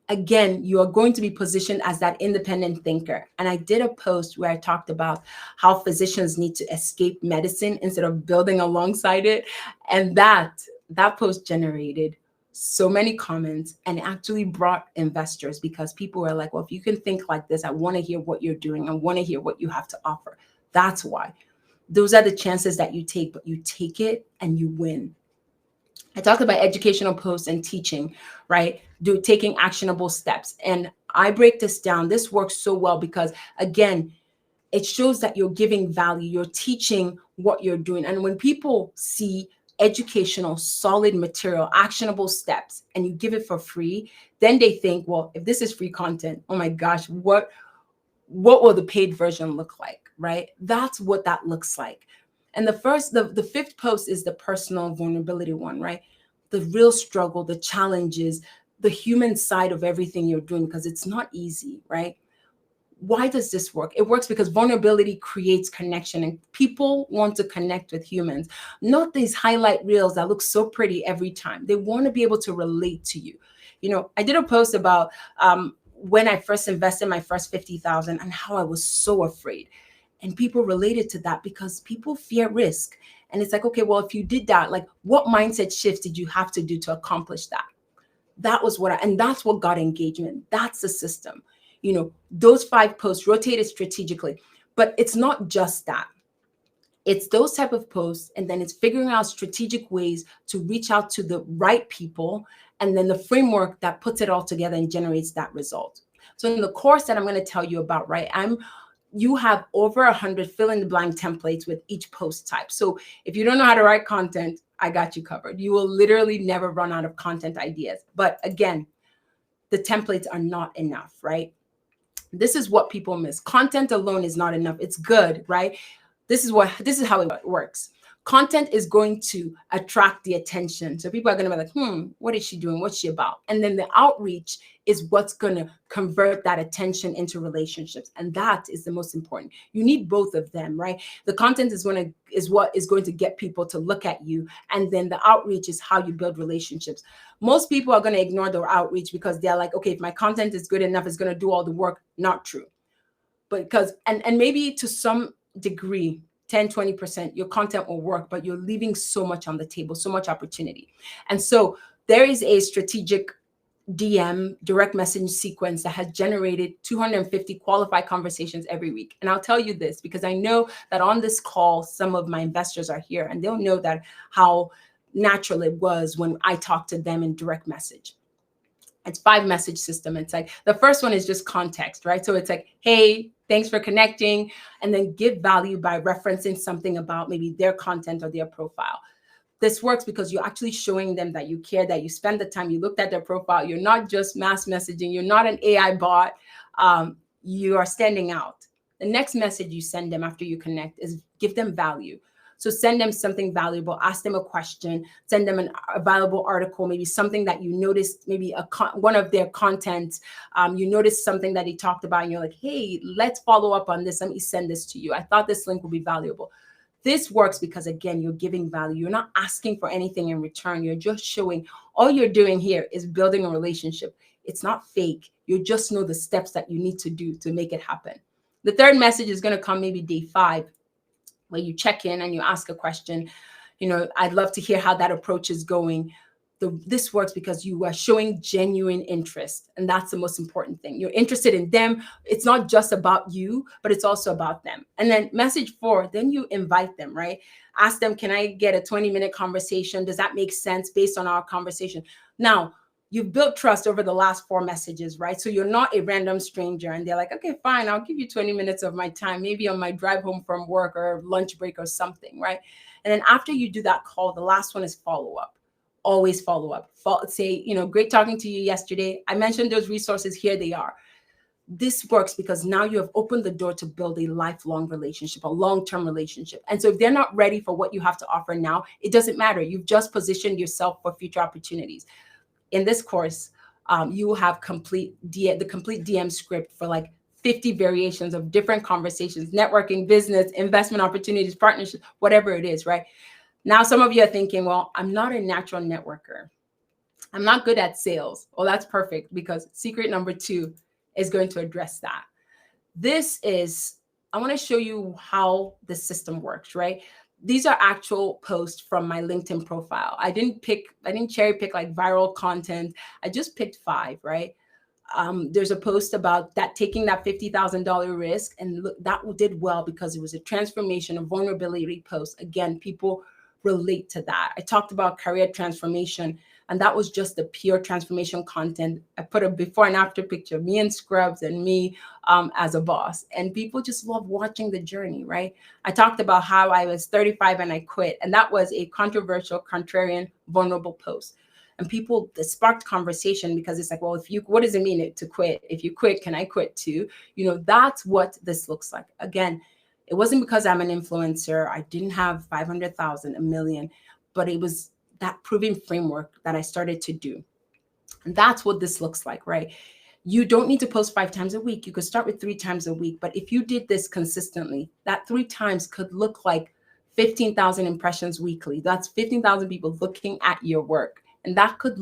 Again, you are going to be positioned as that independent thinker. And I did a post where I talked about how physicians need to escape medicine instead of building alongside it. And that post generated so many comments and actually brought investors because people were like, well, if you can think like this, I want to hear what you're doing. I want to hear what you have to offer. That's why. Those are the chances that you take, but you take it and you win. I talked about educational posts and teaching, right? Taking actionable steps. And I break this down. This works so well because, again, it shows that you're giving value. You're teaching what you're doing. And when people see educational, solid material, actionable steps, and you give it for free, then they think, well, if this is free content, oh my gosh, what will the paid version look like, right? That's what that looks like. And the fifth post is the personal vulnerability one, right? The real struggle, the challenges, the human side of everything you're doing, because it's not easy, right? Why does this work? It works because vulnerability creates connection and people want to connect with humans, not these highlight reels that look so pretty every time. They want to be able to relate to you. I did a post about when I first invested my first 50,000 and how I was so afraid. And people related to that because people fear risk. And it's like, okay, well, if you did that, like what mindset shift did you have to do to accomplish that? That was and that's what got engagement. That's the system. Those 5 posts rotated strategically, but it's not just that. It's those type of posts, and then it's figuring out strategic ways to reach out to the right people, and then the framework that puts it all together and generates that result. So in the course that I'm going to tell you about, right, you have over 100 fill in the blank templates with each post type. So if you don't know how to write content, I got you covered. You will literally never run out of content ideas. But again, the templates are not enough, right? This is what people miss. Content alone is not enough. It's good, right? This is how it works. Content is going to attract the attention. So people are going to be like, what is she doing? What's she about? And then the outreach is what's going to convert that attention into relationships. And that is the most important. You need both of them, right? The content is what is going to get people to look at you. And then the outreach is how you build relationships. Most people are going to ignore the outreach because they're like, okay, if my content is good enough, it's going to do all the work. Not true. But and maybe to some degree, 10-20%, your content will work, but you're leaving so much on the table, so much opportunity. And so there is a strategic DM, direct message sequence that has generated 250 qualified conversations every week. And I'll tell you this because I know that on this call, some of my investors are here and they'll know that how natural it was when I talked to them in direct message. It's 5 message system. It's like the first one is just context, right? So it's like, hey, thanks for connecting, and then give value by referencing something about maybe their content or their profile. This works because you're actually showing them that you care, that you spend the time, you looked at their profile. You're not just mass messaging. You're not an AI bot. You are standing out. The next message you send them after you connect is give them value. So send them something valuable, ask them a question, send them a valuable article, maybe something that you noticed, maybe one of their content, you noticed something that he talked about and you're like, hey, let's follow up on this. Let me send this to you. I thought this link would be valuable. This works because, again, you're giving value. You're not asking for anything in return. You're just showing all you're doing here is building a relationship. It's not fake. You just know the steps that you need to do to make it happen. The third message is going to come maybe day 5. Where you check in and you ask a question. I'd love to hear how that approach is going. this works because you are showing genuine interest. And that's the most important thing. You're interested in them. It's not just about you, but it's also about them. And then message 4, then you invite them, right? Ask them, can I get a 20-minute conversation? Does that make sense based on our conversation? Now, you've built trust over the last 4 messages, right? So you're not a random stranger and they're like, okay, fine, I'll give you 20 minutes of my time, maybe on my drive home from work or lunch break or something, right? And then after you do that call, the last one is follow up. Always follow up. Say, great talking to you yesterday. I mentioned those resources. Here they are. This works because now you have opened the door to build a lifelong relationship, a long-term relationship. And so if they're not ready for what you have to offer now, it doesn't matter. You've just positioned yourself for future opportunities. In this course, you will have the complete DM script for like 50 variations of different conversations, networking, business, investment opportunities, partnerships, whatever it is, right? Now, some of you are thinking, well, I'm not a natural networker. I'm not good at sales. Well, that's perfect because secret number 2 is going to address that. I want to show you how the system works, right? These are actual posts from my LinkedIn profile. I didn't cherry pick like viral content. I just picked 5, right? There's a post about that, taking that $50,000 risk, and look, that did well because it was a transformation, a vulnerability post. Again, people relate to that. I talked about career transformation, and that was just the pure transformation content. I put a before and after picture, me in scrubs and me as a boss, and people just love watching the journey, right? I talked about how I was 35 and I quit, and that was a controversial, contrarian, vulnerable post. And people, that sparked conversation because it's like, well, what does it mean to quit? If you quit, can I quit too? That's what this looks like. Again, it wasn't because I'm an influencer. I didn't have 500,000, a million, but it was that proven framework that I started to do. And that's what this looks like, right? You don't need to post 5 times a week. You could start with 3 times a week. But if you did this consistently, that 3 times could look like 15,000 impressions weekly. That's 15,000 people looking at your work. And that could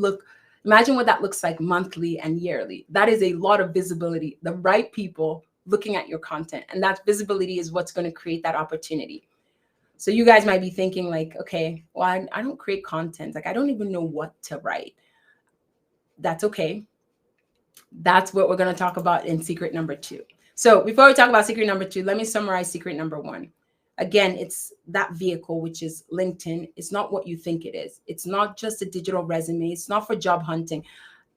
imagine what that looks like monthly and yearly. That is a lot of visibility, the right people looking at your content. And that visibility is what's going to create that opportunity. So you guys might be thinking like, okay, well, I don't create content. Like, I don't even know what to write. That's okay. That's what we're going to talk about in secret number 2. So before we talk about secret number 2, let me summarize secret number 1. Again, it's that vehicle, which is LinkedIn. It's not what you think it is. It's not just a digital resume. It's not for job hunting.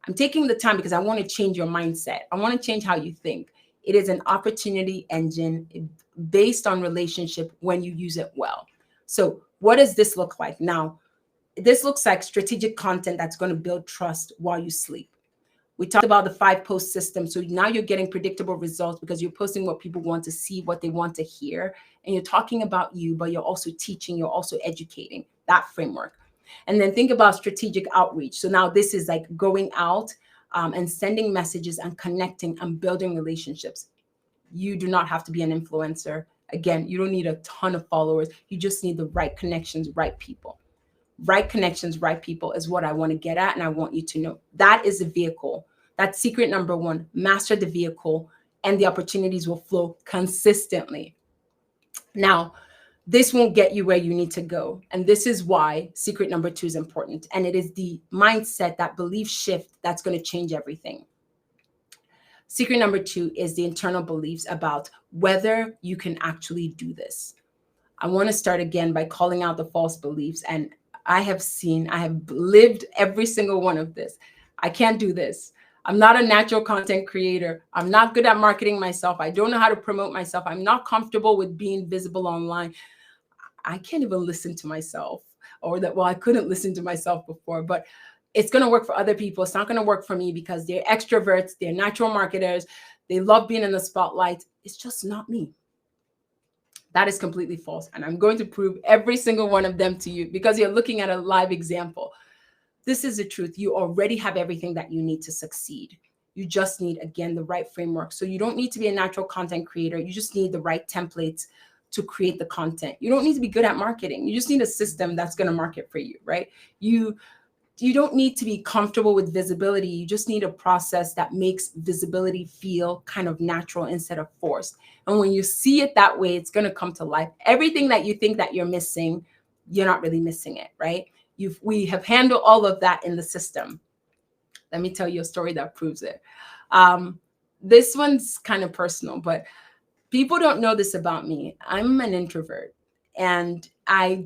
I'm taking the time because I want to change your mindset. I want to change how you think. It is an opportunity engine based on relationship when you use it well. So what does this look like? Now, this looks like strategic content that's going to build trust while you sleep. We talked about the 5-post system. So now you're getting predictable results because you're posting what people want to see, what they want to hear. And you're talking about you, but you're also teaching, you're also educating, that framework. And then think about strategic outreach. So now this is like going out and sending messages and connecting and building relationships. You do not have to be an influencer. Again, you don't need a ton of followers. You just need the right connections, right people. Right connections, right people is what I want to get at. And I want you to know that is the vehicle. That's secret number 1. Master the vehicle and the opportunities will flow consistently. Now, this won't get you where you need to go. And this is why secret number 2 is important. And it is the mindset, that belief shift that's going to change everything. Secret number 2 is the internal beliefs about whether you can actually do this. I want to start again by calling out the false beliefs. And I have lived every single one of this. I can't do this. I'm not a natural content creator. I'm not good at marketing myself. I don't know how to promote myself. I'm not comfortable with being visible online. I can't even listen to myself, I couldn't listen to myself before, but it's going to work for other people. It's not going to work for me because they're extroverts. They're natural marketers. They love being in the spotlight. It's just not me. That is completely false. And I'm going to prove every single one of them to you because you're looking at a live example. This is the truth. You already have everything that you need to succeed. You just need, again, the right framework. So you don't need to be a natural content creator. You just need the right templates to create the content. You don't need to be good at marketing. You just need a system that's going to market for you, right? You don't need to be comfortable with visibility. You just need a process that makes visibility feel kind of natural instead of forced. And when you see it that way, it's going to come to life. Everything that you think that you're missing, you're not really missing it, right? We have handled all of that in the system. Let me tell you a story that proves it. Um, this one's kind of personal, but people don't know this about me. I'm an introvert, and I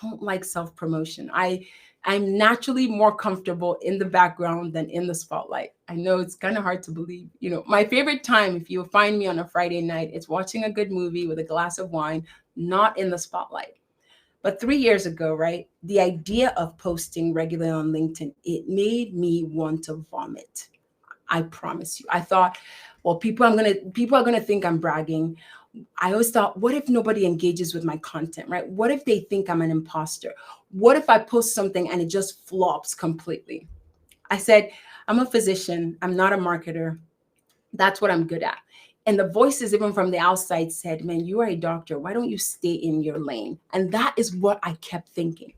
don't like self-promotion. I'm naturally more comfortable in the background than in the spotlight. I know it's kind of hard to believe. My favorite time, if you find me on a Friday night, it's watching a good movie with a glass of wine, not in the spotlight. But 3 years ago, right, the idea of posting regularly on LinkedIn, it made me want to vomit. I promise you. I thought, well, people are gonna think I'm bragging. I always thought, what if nobody engages with my content, right? What if they think I'm an imposter? What if I post something and it just flops completely? I said, I'm a physician. I'm not a marketer. That's what I'm good at. And the voices, even from the outside, said, man, you are a doctor. Why don't you stay in your lane? And that is what I kept thinking.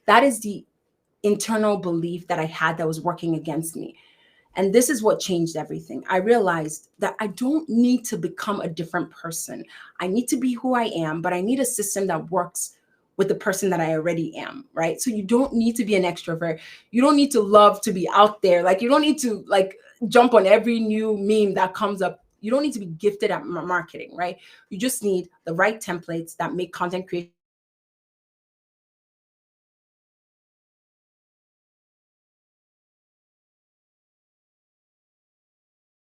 That is the internal belief that I had that was working against me. And this is what changed everything. I realized that I don't need to become a different person. I need to be who I am, but I need a system that works with the person that I already am, right? So you don't need to be an extrovert. You don't need to love to be out there. Like, you don't need to jump on every new meme that comes up. You don't need to be gifted at marketing, right? You just need the right templates that make content creation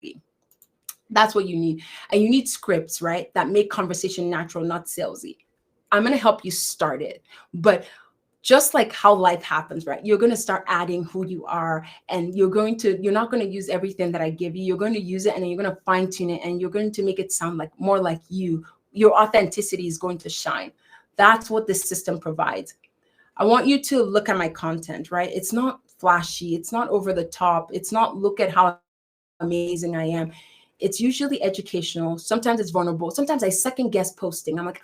easy. That's what you need. And you need scripts, right? That make conversation natural, not salesy. I'm going to help you start it. But just like how life happens, right? You're going to start adding who you are, and you're not going to use everything that I give you. You're going to use it, and then you're going to fine tune it, and you're going to make it sound like more like you. Your authenticity is going to shine. That's what this system provides. I want you to look at my content, right? It's not flashy. It's not over the top. It's not look at how amazing I am. It's usually educational. Sometimes it's vulnerable. Sometimes I second guess posting. I'm like,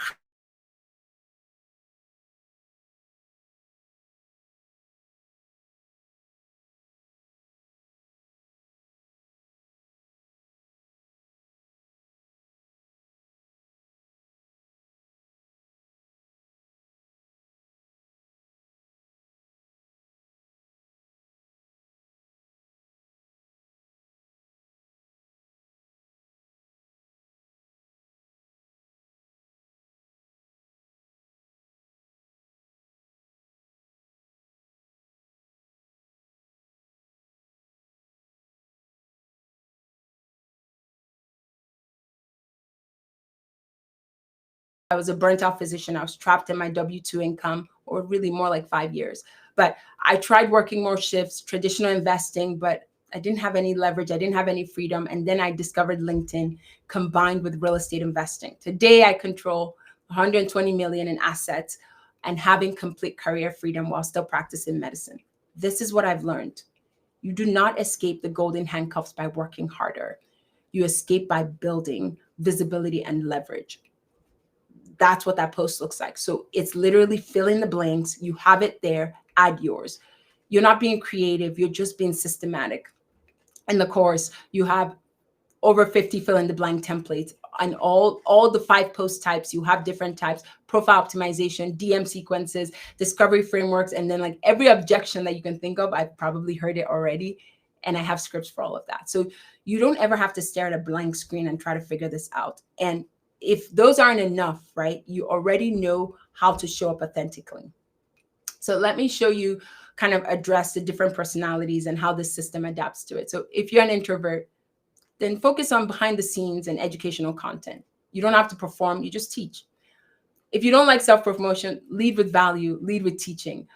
I was a burnt out physician. I was trapped in my W-2 income, or really more like 5 years. But I tried working more shifts, traditional investing, but I didn't have any leverage. I didn't have any freedom. And then I discovered LinkedIn combined with real estate investing. Today, I control 120 million in assets and having complete career freedom while still practicing medicine. This is what I've learned. You do not escape the golden handcuffs by working harder. You escape by building visibility and leverage. That's what that post looks like. So it's literally fill in the blanks. You have it there, add yours. You're not being creative, you're just being systematic. In the course, you have over 50 fill in the blank templates, and all the 5 post types. You have different types: profile optimization, DM sequences, discovery frameworks, and then like every objection that you can think of, I've probably heard it already. And I have scripts for all of that. So you don't ever have to stare at a blank screen and try to figure this out. And if those aren't enough, right, you already know how to show up authentically. So let me show you, kind of address the different personalities and how this system adapts to it. So if you're an introvert, then focus on behind the scenes and educational content. You don't have to perform, you just teach. If you don't like self-promotion, lead with value, lead with teaching.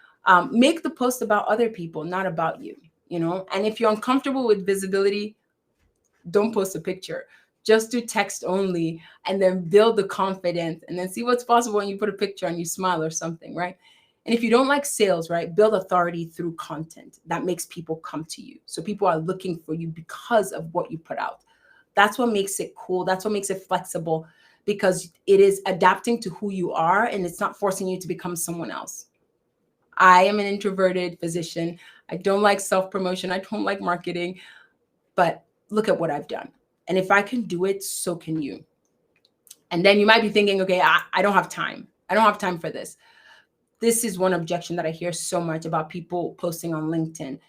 Make the post about other people, not about you, And if you're uncomfortable with visibility, don't post a picture. Just do text only, and then build the confidence, and then see what's possible when you put a picture and you smile or something, right? And if you don't like sales, right, build authority through content that makes people come to you. So people are looking for you because of what you put out. That's what makes it cool. That's what makes it flexible, because it is adapting to who you are, and it's not forcing you to become someone else. I am an introverted physician. I don't like self-promotion. I don't like marketing, but look at what I've done. And if I can do it, so can you. And then you might be thinking, okay, I don't have time. I don't have time for this. This is one objection that I hear so much about people posting on LinkedIn.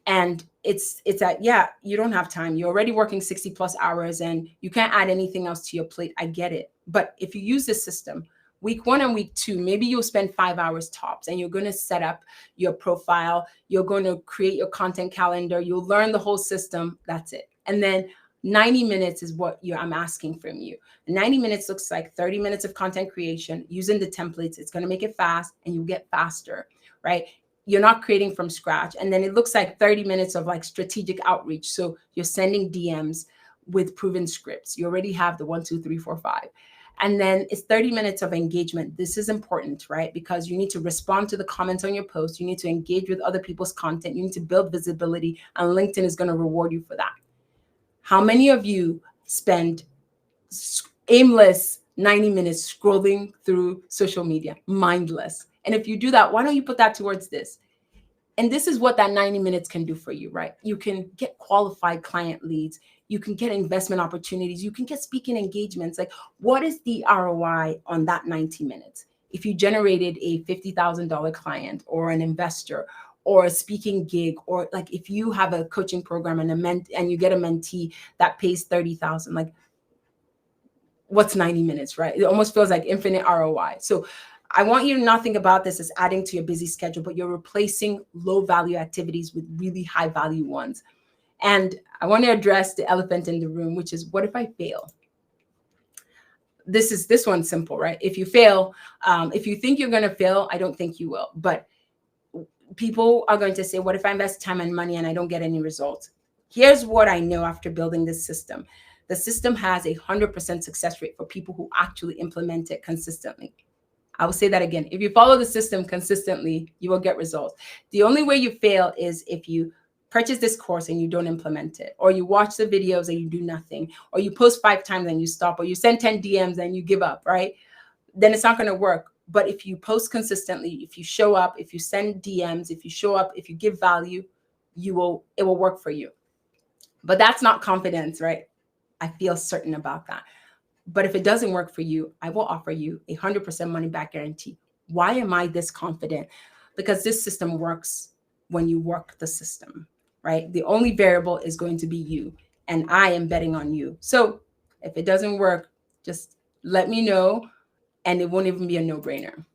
And it's that, yeah, you don't have time. You're already working 60 plus hours and you can't add anything else to your plate. I get it. But if you use this system, week 1 and week 2, maybe you'll spend 5 hours tops, and you're going to set up your profile. You're going to create your content calendar. You'll learn the whole system. That's it. And then 90 minutes is what I'm asking from you. 90 minutes looks like 30 minutes of content creation using the templates. It's going to make it fast, and you get faster, right? You're not creating from scratch. And then it looks like 30 minutes of like strategic outreach. So you're sending DMs with proven scripts. You already have the 1, 2, 3, 4, 5. And then it's 30 minutes of engagement. This is important, right? Because you need to respond to the comments on your post. You need to engage with other people's content. You need to build visibility, and LinkedIn is going to reward you for that. How many of you spend aimless 90 minutes scrolling through social media, mindless? And if you do that, why don't you put that towards this? And this is what that 90 minutes can do for you, right? You can get qualified client leads. You can get investment opportunities. You can get speaking engagements. Like, what is the ROI on that 90 minutes? If you generated a $50,000 client or an investor or a speaking gig, or like if you have a coaching program and and you get a mentee that pays 30,000, like, what's 90 minutes, right? It almost feels like infinite ROI. So I want you to not think about this as adding to your busy schedule, but you're replacing low value activities with really high value ones. And I want to address the elephant in the room, which is, what if I fail? This one's simple, right? If you fail, if you think you're going to fail, I don't think you will. But people are going to say, what if I invest time and money and I don't get any results? Here's what I know after building this system. The system has a 100% success rate for people who actually implement it consistently. I will say that again. If you follow the system consistently, you will get results. The only way you fail is if you purchase this course and you don't implement it, or you watch the videos and you do nothing, or you post 5 times and you stop, or you send 10 DMs and you give up, right? Then it's not going to work. But if you post consistently, if you show up, if you send DMs, if you show up, if you give value, it will work for you. But that's not confidence, right? I feel certain about that. But if it doesn't work for you, I will offer you a 100% money back guarantee. Why am I this confident? Because this system works when you work the system, right? The only variable is going to be you, and I am betting on you. So if it doesn't work, just let me know, and it won't even be a no-brainer.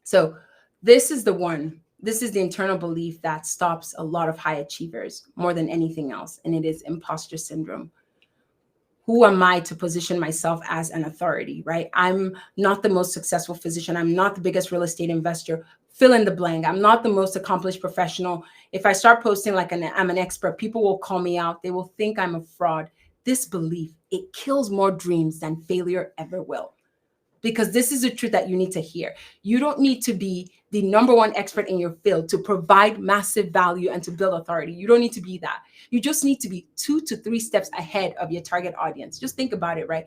So this is the one. This is the internal belief that stops a lot of high achievers more than anything else, and it is imposter syndrome. Who am I to position myself as an authority, right? I'm not the most successful physician. I'm not the biggest real estate investor. Fill in the blank. I'm not the most accomplished professional. If I start posting like I'm an expert, people will call me out. They will think I'm a fraud. This belief, it kills more dreams than failure ever will. Because this is the truth that you need to hear. You don't need to be the #1 expert in your field to provide massive value and to build authority. You don't need to be that. You just need to be 2 to 3 steps ahead of your target audience. Just think about it, right?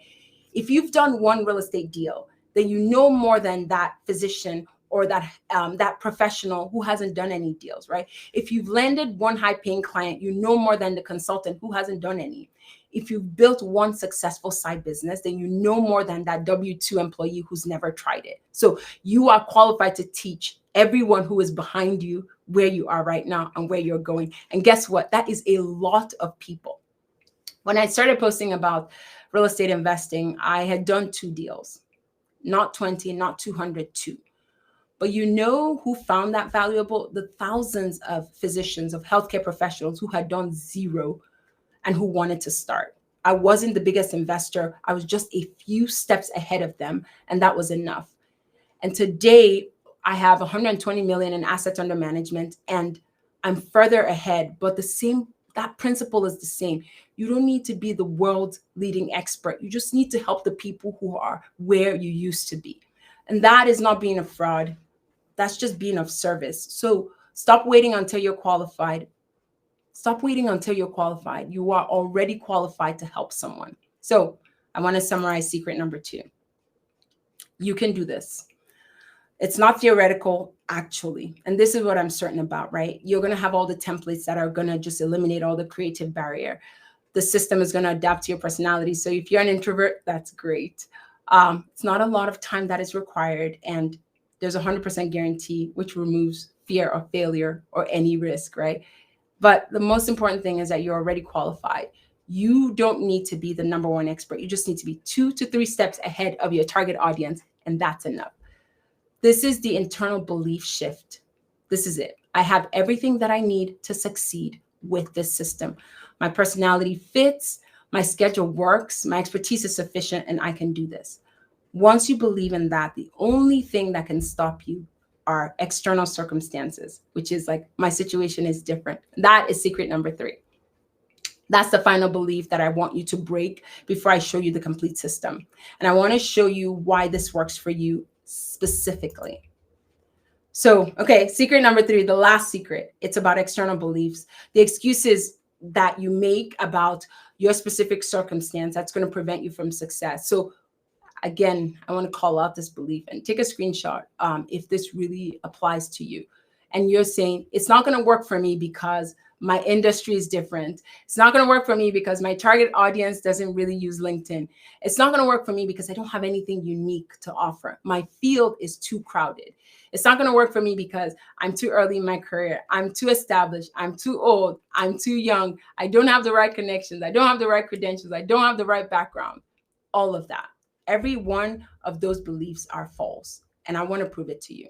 If you've done one real estate deal, then you know more than that physician or that professional who hasn't done any deals, right? If you've landed one high-paying client, you know more than the consultant who hasn't done any. If you've built one successful side business, then you know more than that W-2 employee who's never tried it. So you are qualified to teach everyone who is behind you where you are right now and where you're going. And guess what? That is a lot of people. When I started posting about real estate investing, I had done 2 deals, not 20, not 202. But you know who found that valuable? The thousands of physicians, of healthcare professionals who had done 0 and who wanted to start. I wasn't the biggest investor. I was just a few steps ahead of them, and that was enough. And today I have 120 million in assets under management, and I'm further ahead, but that principle is the same. You don't need to be the world's leading expert. You just need to help the people who are where you used to be. And that is not being a fraud. That's just being of service. So stop waiting until you're qualified. Stop waiting until you're qualified. You are already qualified to help someone. So I want to summarize secret number 2. You can do this. It's not theoretical, actually. And this is what I'm certain about, right? You're going to have all the templates that are going to just eliminate all the creative barrier. The system is going to adapt to your personality. So if you're an introvert, that's great. It's not a lot of time that is required. And there's a 100% guarantee, which removes fear of failure or any risk, right? But the most important thing is that you're already qualified. You don't need to be the number one expert. You just need to be 2 to 3 steps ahead of your target audience, and that's enough. This is the internal belief shift. This is it. I have everything that I need to succeed with this system. My personality fits, my schedule works, my expertise is sufficient, and I can do this. Once you believe in that, the only thing that can stop you are external circumstances, which is like, my situation is different. That is secret number 3. That's the final belief that I want you to break before I show you the complete system. And I want to show you why this works for you specifically. So, okay, secret number 3, the last secret, it's about external beliefs. The excuses that you make about your specific circumstance that's going to prevent you from success. So again, I want to call out this belief and take a screenshot if this really applies to you. And you're saying, it's not going to work for me because my industry is different. It's not going to work for me because my target audience doesn't really use LinkedIn. It's not going to work for me because I don't have anything unique to offer. My field is too crowded. It's not going to work for me because I'm too early in my career. I'm too established. I'm too old. I'm too young. I don't have the right connections. I don't have the right credentials. I don't have the right background. All of that. Every one of those beliefs are false. And I want to prove it to you.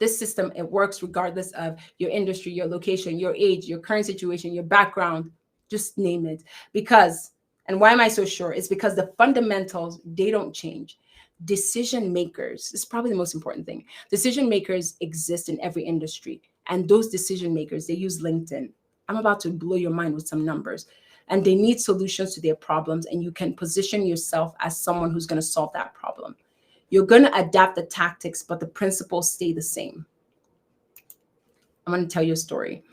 This system, it works regardless of your industry, your location, your age, your current situation, your background, just name it. Because, and why am I so sure? It's because the fundamentals, they don't change. Decision makers, this is probably the most important thing. Decision makers exist in every industry. And those decision makers, they use LinkedIn. I'm about to blow your mind with some numbers. And they need solutions to their problems. And you can position yourself as someone who's going to solve that problem. You're going to adapt the tactics, but the principles stay the same. I'm going to tell you a story.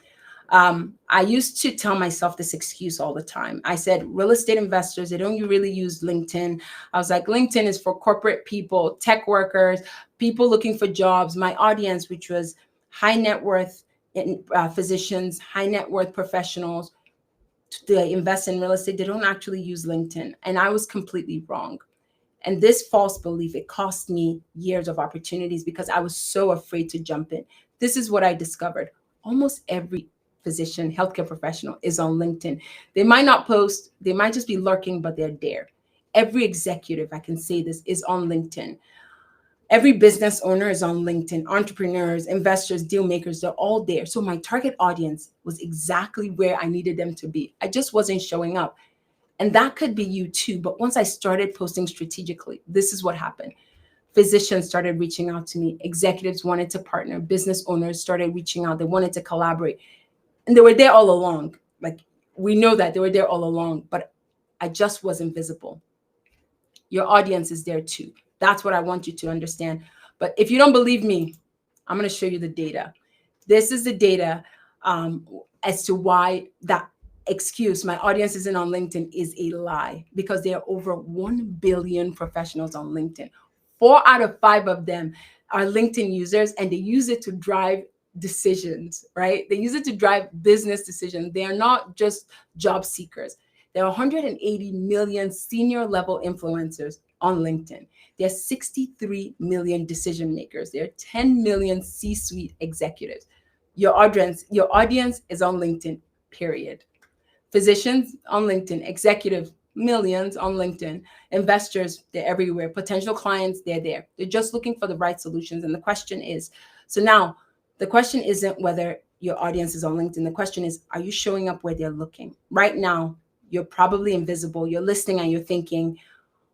I used to tell myself this excuse all the time. I said, real estate investors, they don't really use LinkedIn. I was like, LinkedIn is for corporate people, tech workers, people looking for jobs. My audience, which was high net worth physicians, high net worth professionals, they invest in real estate, they don't actually use LinkedIn. And I was completely wrong. And this false belief, it cost me years of opportunities because I was so afraid to jump in. This is what I discovered. Almost every physician, healthcare professional is on LinkedIn. They might not post, they might just be lurking, but they're there. Every executive, I can say this, is on LinkedIn. Every business owner is on LinkedIn. Entrepreneurs, investors, deal makers, they're all there. So my target audience was exactly where I needed them to be. I just wasn't showing up. And that could be you too. But once I started posting strategically, this is what happened. Physicians started reaching out to me. Executives wanted to partner. Business owners started reaching out. They wanted to collaborate. And they were there all along. Like, we know that they were there all along, but I just wasn't visible. Your audience is there too. That's what I want you to understand. But if you don't believe me, I'm going to show you the data. This is the data as to why that excuse, my audience isn't on LinkedIn, is a lie, because there are over 1 billion professionals on LinkedIn. 4 out of 5 of them are LinkedIn users, and they use it to drive decisions, right? They use it to drive business decisions. They are not just job seekers. There are 180 million senior level influencers on LinkedIn. There are 63 million decision makers. There are 10 million C-suite executives. Your audience is on LinkedIn, period. Physicians on LinkedIn, executives, millions on LinkedIn, investors, they're everywhere. Potential clients, they're there. They're just looking for the right solutions. And the question is, so now the question isn't whether your audience is on LinkedIn. The question is, are you showing up where they're looking? Right now, you're probably invisible. You're listening and you're thinking,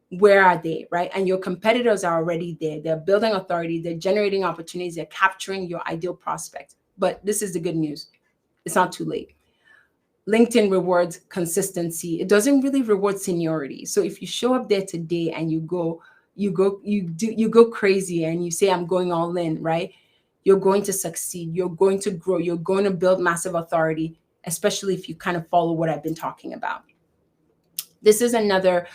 where are they, right? And your competitors are already there. They're building authority. They're generating opportunities. They're capturing your ideal prospect. But this is the good news. It's not too late. LinkedIn rewards consistency. It doesn't really reward seniority. So if you show up there today and you go crazy and you say, I'm going all in, right? You're going to succeed. You're going to grow. You're going to build massive authority, especially if you kind of follow what I've been talking about. This is another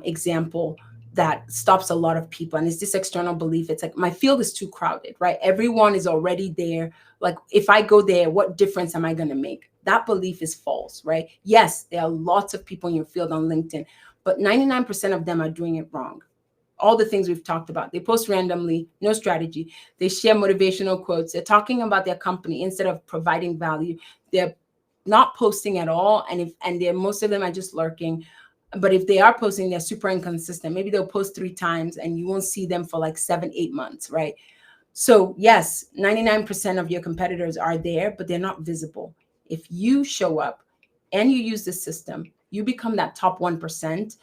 example that stops a lot of people. And it's this external belief. It's like, my field is too crowded, right? Everyone is already there. Like, if I go there, what difference am I going to make? That belief is false, right? Yes, there are lots of people in your field on LinkedIn, but 99% of them are doing it wrong. all the things we've talked about. They post randomly, no strategy. They share motivational quotes. They're talking about their company instead of providing value. They're not posting at all, and they're, most of them are just lurking. But if they are posting, they're super inconsistent. Maybe they'll post 3 times and you won't see them for like 7-8 months, right? So yes, 99% of your competitors are there, but they're not visible. If you show up and you use the system, you become that top 1%.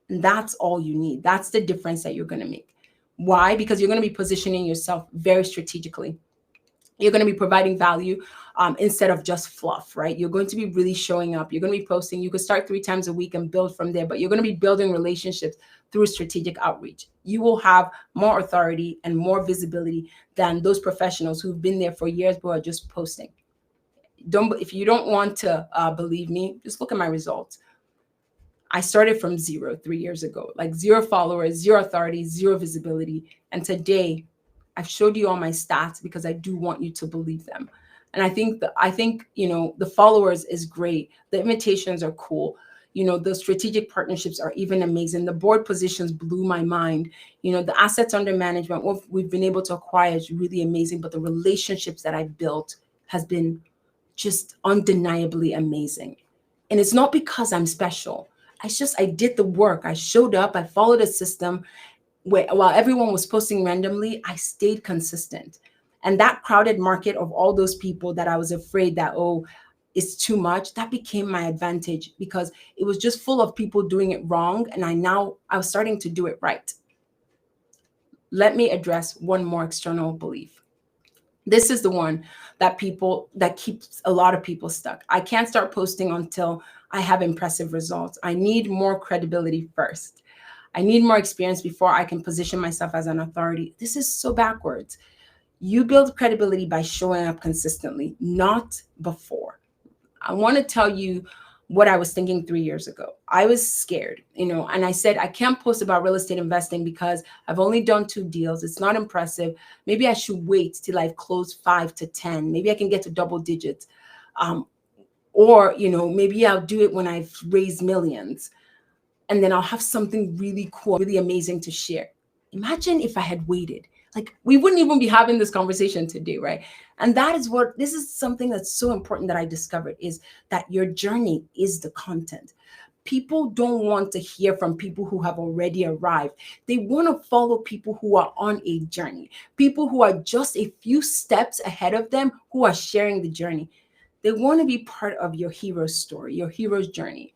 And that's all you need. That's the difference that you're going to make. Why? Because you're going to be positioning yourself very strategically. You're going to be providing value instead of just fluff, right? You're going to be really showing up. You're going to be posting. You could start 3 times a week and build from there, but you're going to be building relationships through strategic outreach. You will have more authority and more visibility than those professionals who've been there for years but are just posting. If you don't want to believe me, just look at my results. I started from 0 3 years ago, like 0 followers, 0 authority, 0 visibility. And today I've showed you all my stats because I do want you to believe them. And I think the followers is great. The invitations are cool. The strategic partnerships are even amazing. The board positions blew my mind. The assets under management, what we've been able to acquire is really amazing. But the relationships that I've built has been just undeniably amazing. And it's not because I'm special. I did the work. I showed up. I followed a system. While everyone was posting randomly, I stayed consistent. And that crowded market of all those people that I was afraid that, oh, it's too much, that became my advantage because it was just full of people doing it wrong. And I was starting to do it right. Let me address one more external belief. This is the one that keeps a lot of people stuck. I can't start posting until I have impressive results. I need more credibility first. I need more experience before I can position myself as an authority. This is so backwards. You build credibility by showing up consistently, not before. I want to tell you what I was thinking 3 years ago. I was scared, and I said, I can't post about real estate investing because I've only done 2 deals. It's not impressive. Maybe I should wait till I've closed 5 to 10. Maybe I can get to double digits. Or maybe I'll do it when I've raised millions. And then I'll have something really cool, really amazing to share. Imagine if I had waited. Like, we wouldn't even be having this conversation today, right? And this is something that's so important that I discovered, is that your journey is the content. People don't want to hear from people who have already arrived. They want to follow people who are on a journey, people who are just a few steps ahead of them, who are sharing the journey. They want to be part of your hero's story, your hero's journey.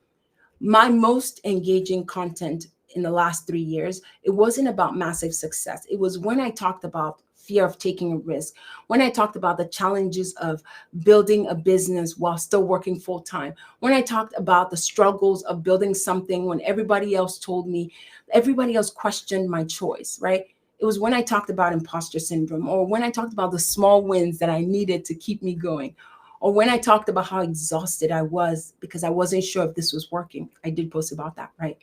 My most engaging content in the last 3 years, it wasn't about massive success. It was when I talked about fear of taking a risk, when I talked about the challenges of building a business while still working full time, when I talked about the struggles of building something when everybody else questioned my choice, right? It was when I talked about imposter syndrome, or when I talked about the small wins that I needed to keep me going, or when I talked about how exhausted I was because I wasn't sure if this was working. I did post about that, right?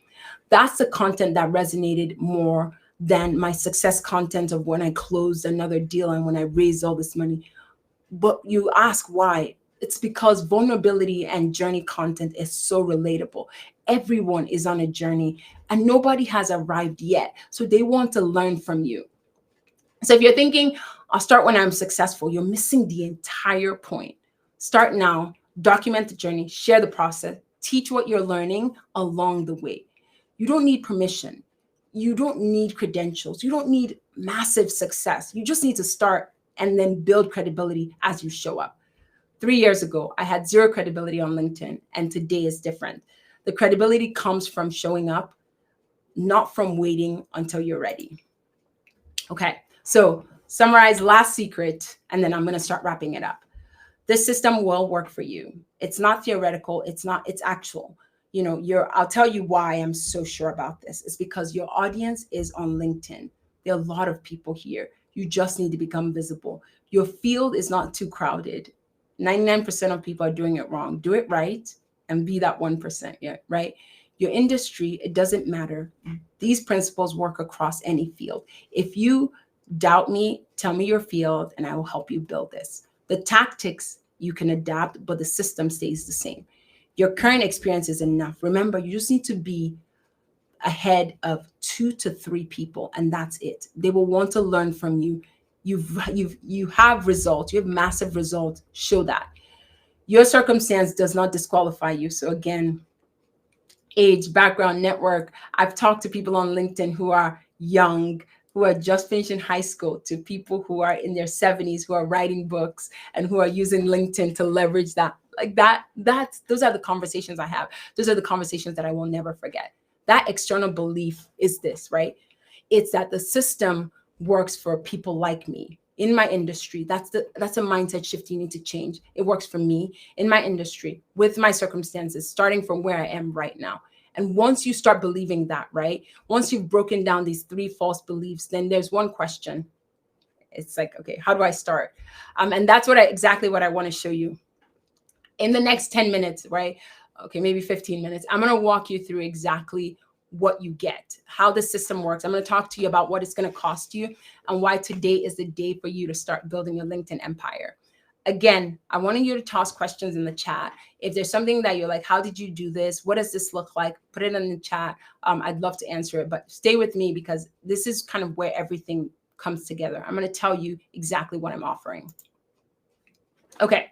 That's the content that resonated more than my success content of when I closed another deal and when I raised all this money. But you ask why? It's because vulnerability and journey content is so relatable. Everyone is on a journey and nobody has arrived yet. So they want to learn from you. So if you're thinking, I'll start when I'm successful, you're missing the entire point. Start now, document the journey, share the process, teach what you're learning along the way. You don't need permission. You don't need credentials. You don't need massive success. You just need to start and then build credibility as you show up. 3 years ago, I had 0 credibility on LinkedIn, and today is different. The credibility comes from showing up, not from waiting until you're ready. Okay, so summarize last secret, and then I'm going to start wrapping it up. This system will work for you. It's not theoretical. It's actual. I'll tell you why I'm so sure about this. It's because your audience is on LinkedIn. There are a lot of people here. You just need to become visible. Your field is not too crowded. 99% of people are doing it wrong. Do it right and be that 1%, yeah, right? Your industry, it doesn't matter. These principles work across any field. If you doubt me, tell me your field and I will help you build this. The tactics you can adapt, but the system stays the same. Your current experience is enough. Remember, you just need to be ahead of 2 to 3 people, and that's it. They will want to learn from you. You have results. You have massive results. Show that. Your circumstance does not disqualify you. So again, age, background, network. I've talked to people on LinkedIn who are young, who are just finishing high school, to people who are in their 70s, who are writing books and who are using LinkedIn to leverage that. Like those are the conversations I have. Those are the conversations that I will never forget. That external belief is this, right? It's that the system works for people like me in my industry. That's a mindset shift you need to change. It works for me in my industry with my circumstances, starting from where I am right now. And once you start believing that, right? Once you've broken down these 3 false beliefs, then there's one question. It's like, okay, how do I start? And that's exactly what I want to show you in the next 10 minutes, right? Okay, maybe 15 minutes. I'm going to walk you through exactly what you get, how the system works. I'm going to talk to you about what it's going to cost you and why today is the day for you to start building your LinkedIn empire. Again, I wanted you to toss questions in the chat. If there's something that you're like, how did you do this? What does this look like? Put it in the chat. I'd love to answer it, but stay with me because this is kind of where everything comes together. I'm going to tell you exactly what I'm offering. Okay.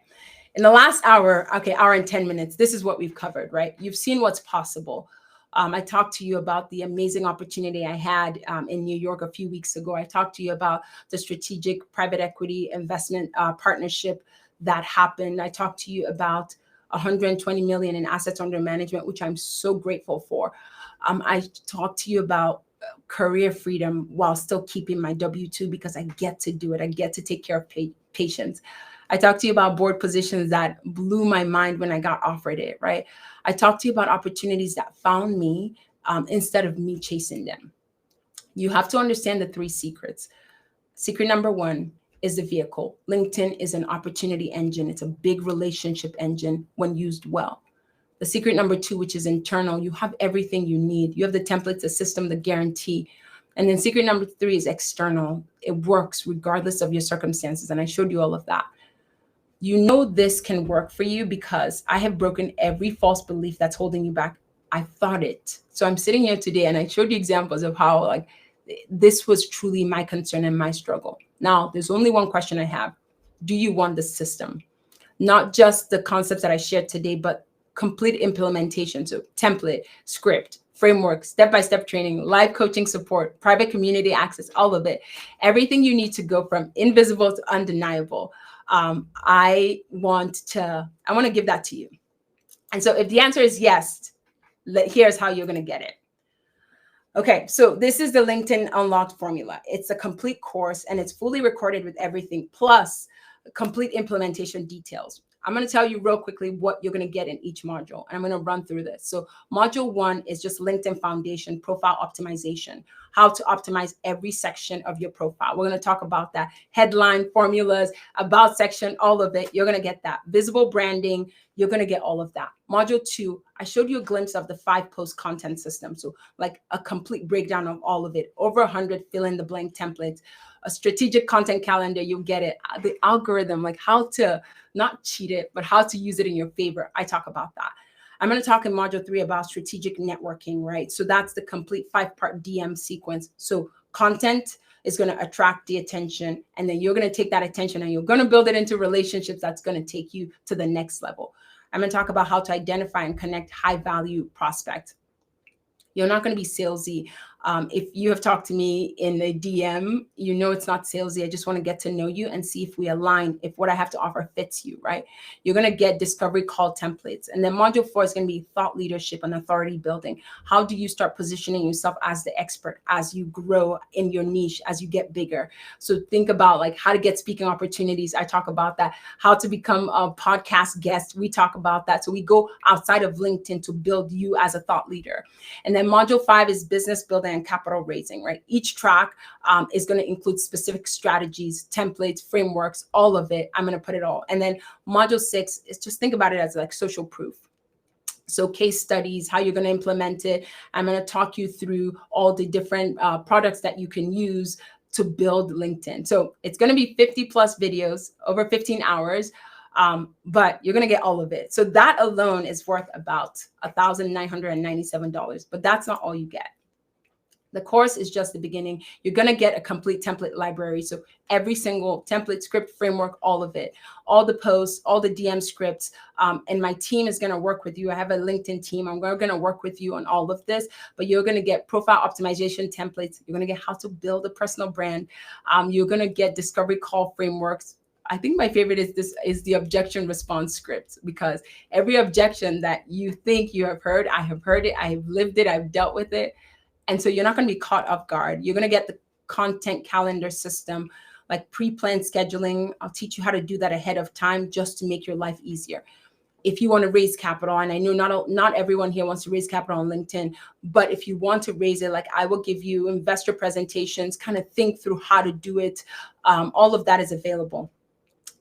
In the last hour and 10 minutes, this is what we've covered, right? You've seen what's possible. I talked to you about the amazing opportunity I had in New York a few weeks ago. I talked to you about the strategic private equity investment partnership that happened. I talked to you about 120 million in assets under management, which I'm so grateful for. I talked to you about career freedom while still keeping my W-2 because I get to do it. I get to take care of patients. I talked to you about board positions that blew my mind when I got offered it, right? I talked to you about opportunities that found me instead of me chasing them. You have to understand the 3 secrets. Secret number 1 is the vehicle. LinkedIn is an opportunity engine. It's a big relationship engine when used well. The secret number 2, which is internal, you have everything you need. You have the templates, the system, the guarantee. And then secret number 3 is external. It works regardless of your circumstances. And I showed you all of that. You know this can work for you because I have broken every false belief that's holding you back. I thought it. So I'm sitting here today and I showed you examples of how like this was truly my concern and my struggle. Now, there's only one question I have. Do you want the system? Not just the concepts that I shared today, but complete implementation. So template, script, framework, step-by-step training, live coaching support, private community access, all of it. Everything you need to go from invisible to undeniable. I want to give that to you. And so if the answer is yes, here's how you're going to get it. Okay, so this is the LinkedIn Unlocked formula. It's a complete course and it's fully recorded with everything, plus complete implementation details. I'm going to tell you real quickly what you're going to get in each module. And I'm going to run through this. So module 1 is just LinkedIn Foundation, profile optimization, how to optimize every section of your profile. We're going to talk about that. Headline, formulas, about section, all of it. You're going to get that. Visible branding, you're going to get all of that. Module 2, I showed you a glimpse of the 5-post content system. So like a complete breakdown of all of it. Over 100 fill in the blank templates. A strategic content calendar, you'll get it. The algorithm, like how to not cheat it, but how to use it in your favor. I talk about that. I'm going to talk in module 3 about strategic networking, right? So that's the complete 5-part DM sequence. So content is going to attract the attention, and then you're going to take that attention and you're going to build it into relationships that's going to take you to the next level. I'm going to talk about how to identify and connect high value prospects. You're not going to be salesy. If you have talked to me in a DM, you know it's not salesy. I just want to get to know you and see if we align, if what I have to offer fits you, right? You're going to get discovery call templates. And then module 4 is going to be thought leadership and authority building. How do you start positioning yourself as the expert as you grow in your niche, as you get bigger? So think about like how to get speaking opportunities. I talk about that. How to become a podcast guest. We talk about that. So we go outside of LinkedIn to build you as a thought leader. And then module 5 is business building and capital raising, right? Each track is going to include specific strategies, templates, frameworks, all of it. I'm going to put it all. And then module 6 is just think about it as like social proof. So case studies, how you're going to implement it. I'm going to talk you through all the different products that you can use to build LinkedIn. So it's going to be 50 plus videos over 15 hours. But you're going to get all of it. So that alone is worth about $1,997. But that's not all you get. The course is just the beginning. You're going to get a complete template library. So every single template, script, framework, all of it, all the posts, all the DM scripts. And my team is going to work with you. I have a LinkedIn team. I'm going to work with you on all of this, but you're going to get profile optimization templates. You're going to get how to build a personal brand. You're going to get discovery call frameworks. I think my favorite is the objection response script, because every objection that you think you have heard, I have heard it, I have lived it, I've dealt with it. And so you're not going to be caught off guard. You're going to get the content calendar system, like pre-planned scheduling. I'll teach you how to do that ahead of time just to make your life easier. If you want to raise capital, and I know not everyone here wants to raise capital on LinkedIn, but if you want to raise it, like I will give you investor presentations, kind of think through how to do it. All of that is available.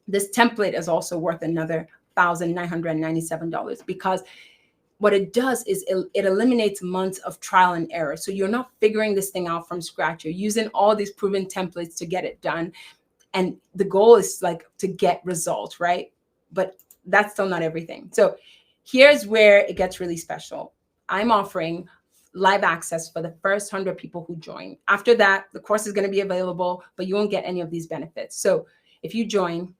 This template is also worth another $1,997 because what it does is it eliminates months of trial and error. So you're not figuring this thing out from scratch. You're using all these proven templates to get it done. And the goal is like to get results, right? But that's still not everything. So here's where it gets really special. I'm offering live access for the first 100 people who join. After that, the course is going to be available, but you won't get any of these benefits. So if you join,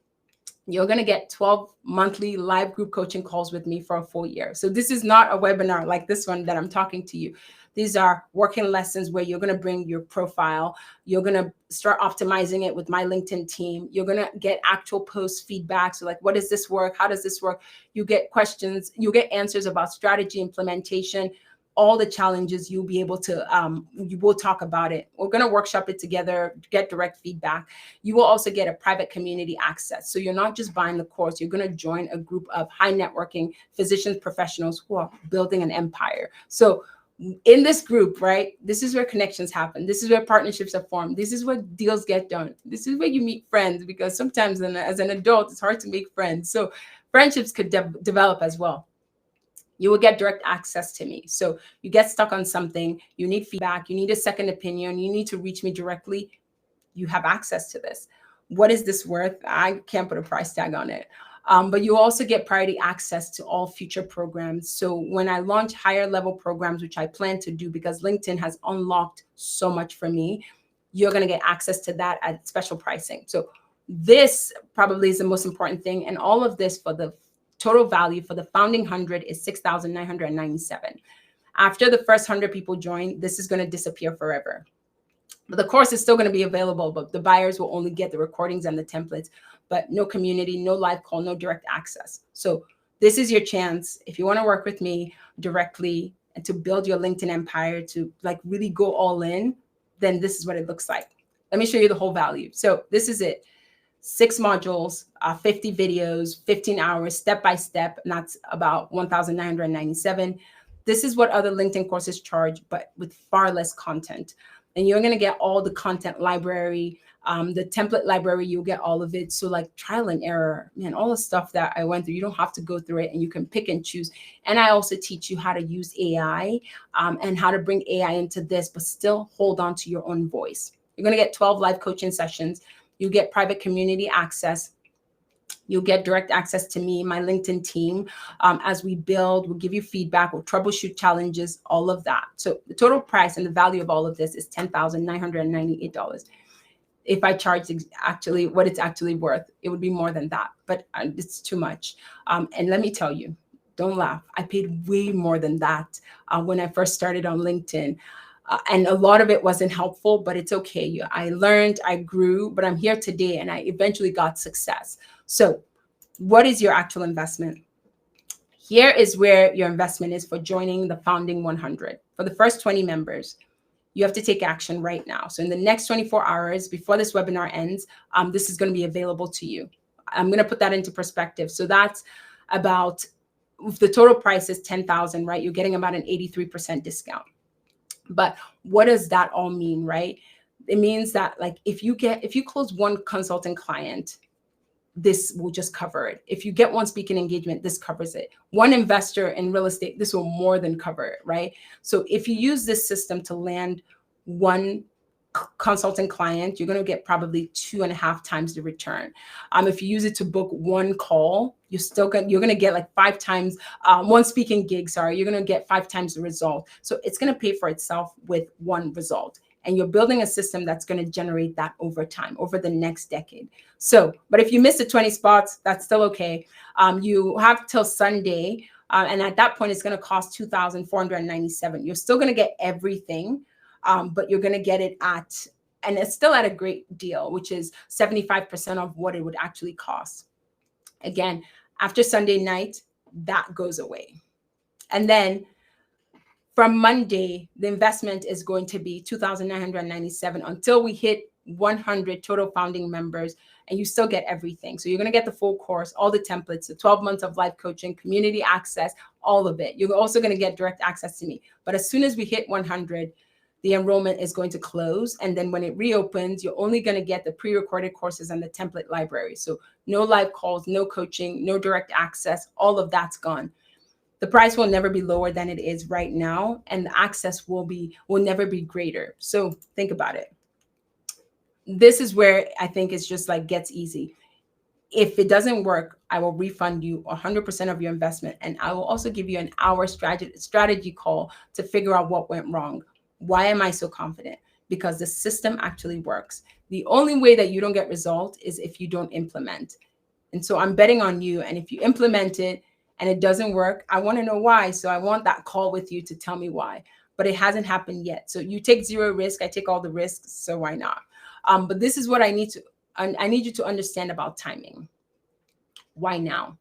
you're going to get 12 monthly live group coaching calls with me for a full year. So this is not a webinar like this one that I'm talking to you. These are working lessons where you're going to bring your profile. You're going to start optimizing it with my LinkedIn team. You're going to get actual post feedback. So like, what does this work? How does this work? You get questions. You get answers about strategy implementation. All the challenges, you'll be able to, you will talk about it. We're going to workshop it together, get direct feedback. You will also get a private community access. So you're not just buying the course, you're going to join a group of high networking physicians, professionals who are building an empire. So in this group, right, this is where connections happen. This is where partnerships are formed. This is where deals get done. This is where you meet friends, because sometimes as an adult, it's hard to make friends. So friendships could develop as well. You will get direct access to me. So you get stuck on something, you need feedback, you need a second opinion, you need to reach me directly. You have access to this. What is this worth? I can't put a price tag on it. But you also get priority access to all future programs. So when I launch higher level programs, which I plan to do because LinkedIn has unlocked so much for me, you're going to get access to that at special pricing. So this probably is the most important thing. And all of this for the total value for the founding 100 is $6,997. After the first 100 people join, this is going to disappear forever. But the course is still going to be available, but the buyers will only get the recordings and the templates, but no community, no live call, no direct access. So this is your chance. If you want to work with me directly and to build your LinkedIn empire, to like really go all in, then this is what it looks like. Let me show you the whole value. So this is it. 6 modules, 50 videos, 15 hours, step-by-step, and that's about $1,997. This is what other LinkedIn courses charge, but with far less content. And you're going to get all the content library, the template library, you'll get all of it. So like trial and error, man, all the stuff that I went through, you don't have to go through it and you can pick and choose. And I also teach you how to use AI and how to bring AI into this, but still hold on to your own voice. You're going to get 12 live coaching sessions. You get private community access. You'll get direct access to me, my LinkedIn team. As we build, we'll give you feedback, we'll troubleshoot challenges, all of that. So the total price and the value of all of this is $10,998. If I charge actually what it's actually worth, it would be more than that, but it's too much. And let me tell you, don't laugh. I paid way more than that when I first started on LinkedIn. And a lot of it wasn't helpful, but it's okay. I learned, I grew, but I'm here today and I eventually got success. So what is your actual investment? Here is where your investment is for joining the founding 100. For the first 20 members, you have to take action right now. So in the next 24 hours before this webinar ends, this is going to be available to you. I'm going to put that into perspective. So that's about, if the total price is $10,000, right? You're getting about an 83% discount. But what does that all mean, right? It means that like if you close one consulting client, this will just cover it. If you get one speaking engagement, this covers it. One investor in real estate, this will more than cover it, right? So if you use this system to land one consulting client, you're going to get probably 2.5 times the return. If you use it to book one call, you're going to get like 5 times, one speaking gig, sorry, you're going to get 5 times the result. So it's going to pay for itself with one result. And you're building a system that's going to generate that over time, over the next decade. So, but if you miss the 20 spots, that's still okay. You have till Sunday. And at that point, it's going to cost $2,497. You're still going to get everything, but you're going to get it and it's still at a great deal, which is 75% of what it would actually cost. Again, after Sunday night, that goes away. And then from Monday, the investment is going to be $2,997 until we hit 100 total founding members, and you still get everything. So you're going to get the full course, all the templates, the 12 months of live coaching, community access, all of it. You're also going to get direct access to me. But as soon as we hit 100, the enrollment is going to close. And then when it reopens, you're only going to get the pre-recorded courses and the template library. So no live calls, no coaching, no direct access, all of that's gone. The price will never be lower than it is right now, and the access will never be greater. So think about it. This is where I think it's just like gets easy. If it doesn't work, I will refund you 100% of your investment, and I will also give you an hour strategy call to figure out what went wrong. Why am I so confident? Because the system actually works. The only way that you don't get results is if you don't implement. And so I'm betting on you. And if you implement it and it doesn't work, I want to know why. So I want that call with you to tell me why. But it hasn't happened yet. So you take zero risk. I take all the risks. So why not? But this is what I need you to understand about timing. Why now?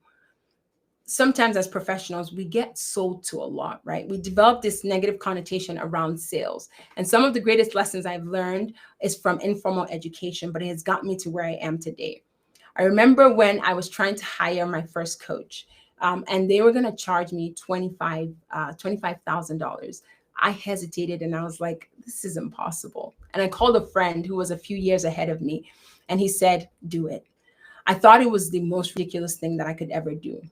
Sometimes as professionals, we get sold to a lot, right? We develop this negative connotation around sales. And some of the greatest lessons I've learned is from informal education, but it has gotten me to where I am today. I remember when I was trying to hire my first coach, and they were going to charge me $25,000. I hesitated and I was like, this is impossible. And I called a friend who was a few years ahead of me, and he said, do it. I thought it was the most ridiculous thing that I could ever do.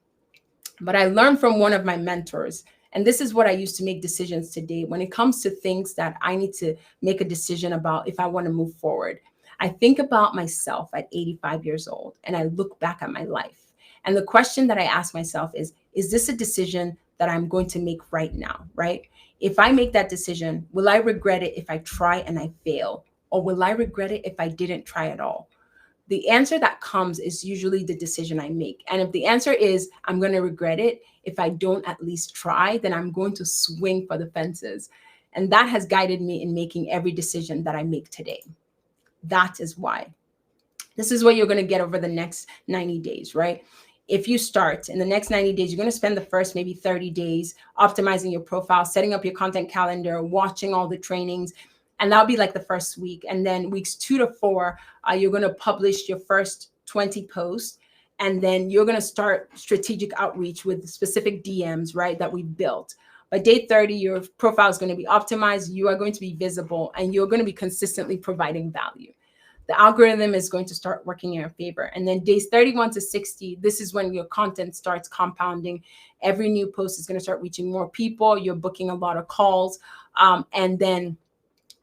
But I learned from one of my mentors, and this is what I use to make decisions today. When it comes to things that I need to make a decision about if I want to move forward, I think about myself at 85 years old, and I look back at my life. And the question that I ask myself is this a decision that I'm going to make right now, right? If I make that decision, will I regret it if I try and I fail? Or will I regret it if I didn't try at all? The answer that comes is usually the decision I make. And if the answer is I'm going to regret it if I don't at least try, then I'm going to swing for the fences. And that has guided me in making every decision that I make today. That is why. This is what you're going to get over the next 90 days, right? If you start in the next 90 days, you're going to spend the first maybe 30 days optimizing your profile, setting up your content calendar, watching all the trainings. And that'll be like the first week. And then weeks 2 to 4, you're going to publish your first 20 posts. And then you're going to start strategic outreach with specific DMs, right, that we've built. By day 30, your profile is going to be optimized. You are going to be visible, and you're going to be consistently providing value. The algorithm is going to start working in your favor. And then days 31 to 60, this is when your content starts compounding. Every new post is going to start reaching more people. You're booking a lot of calls. And then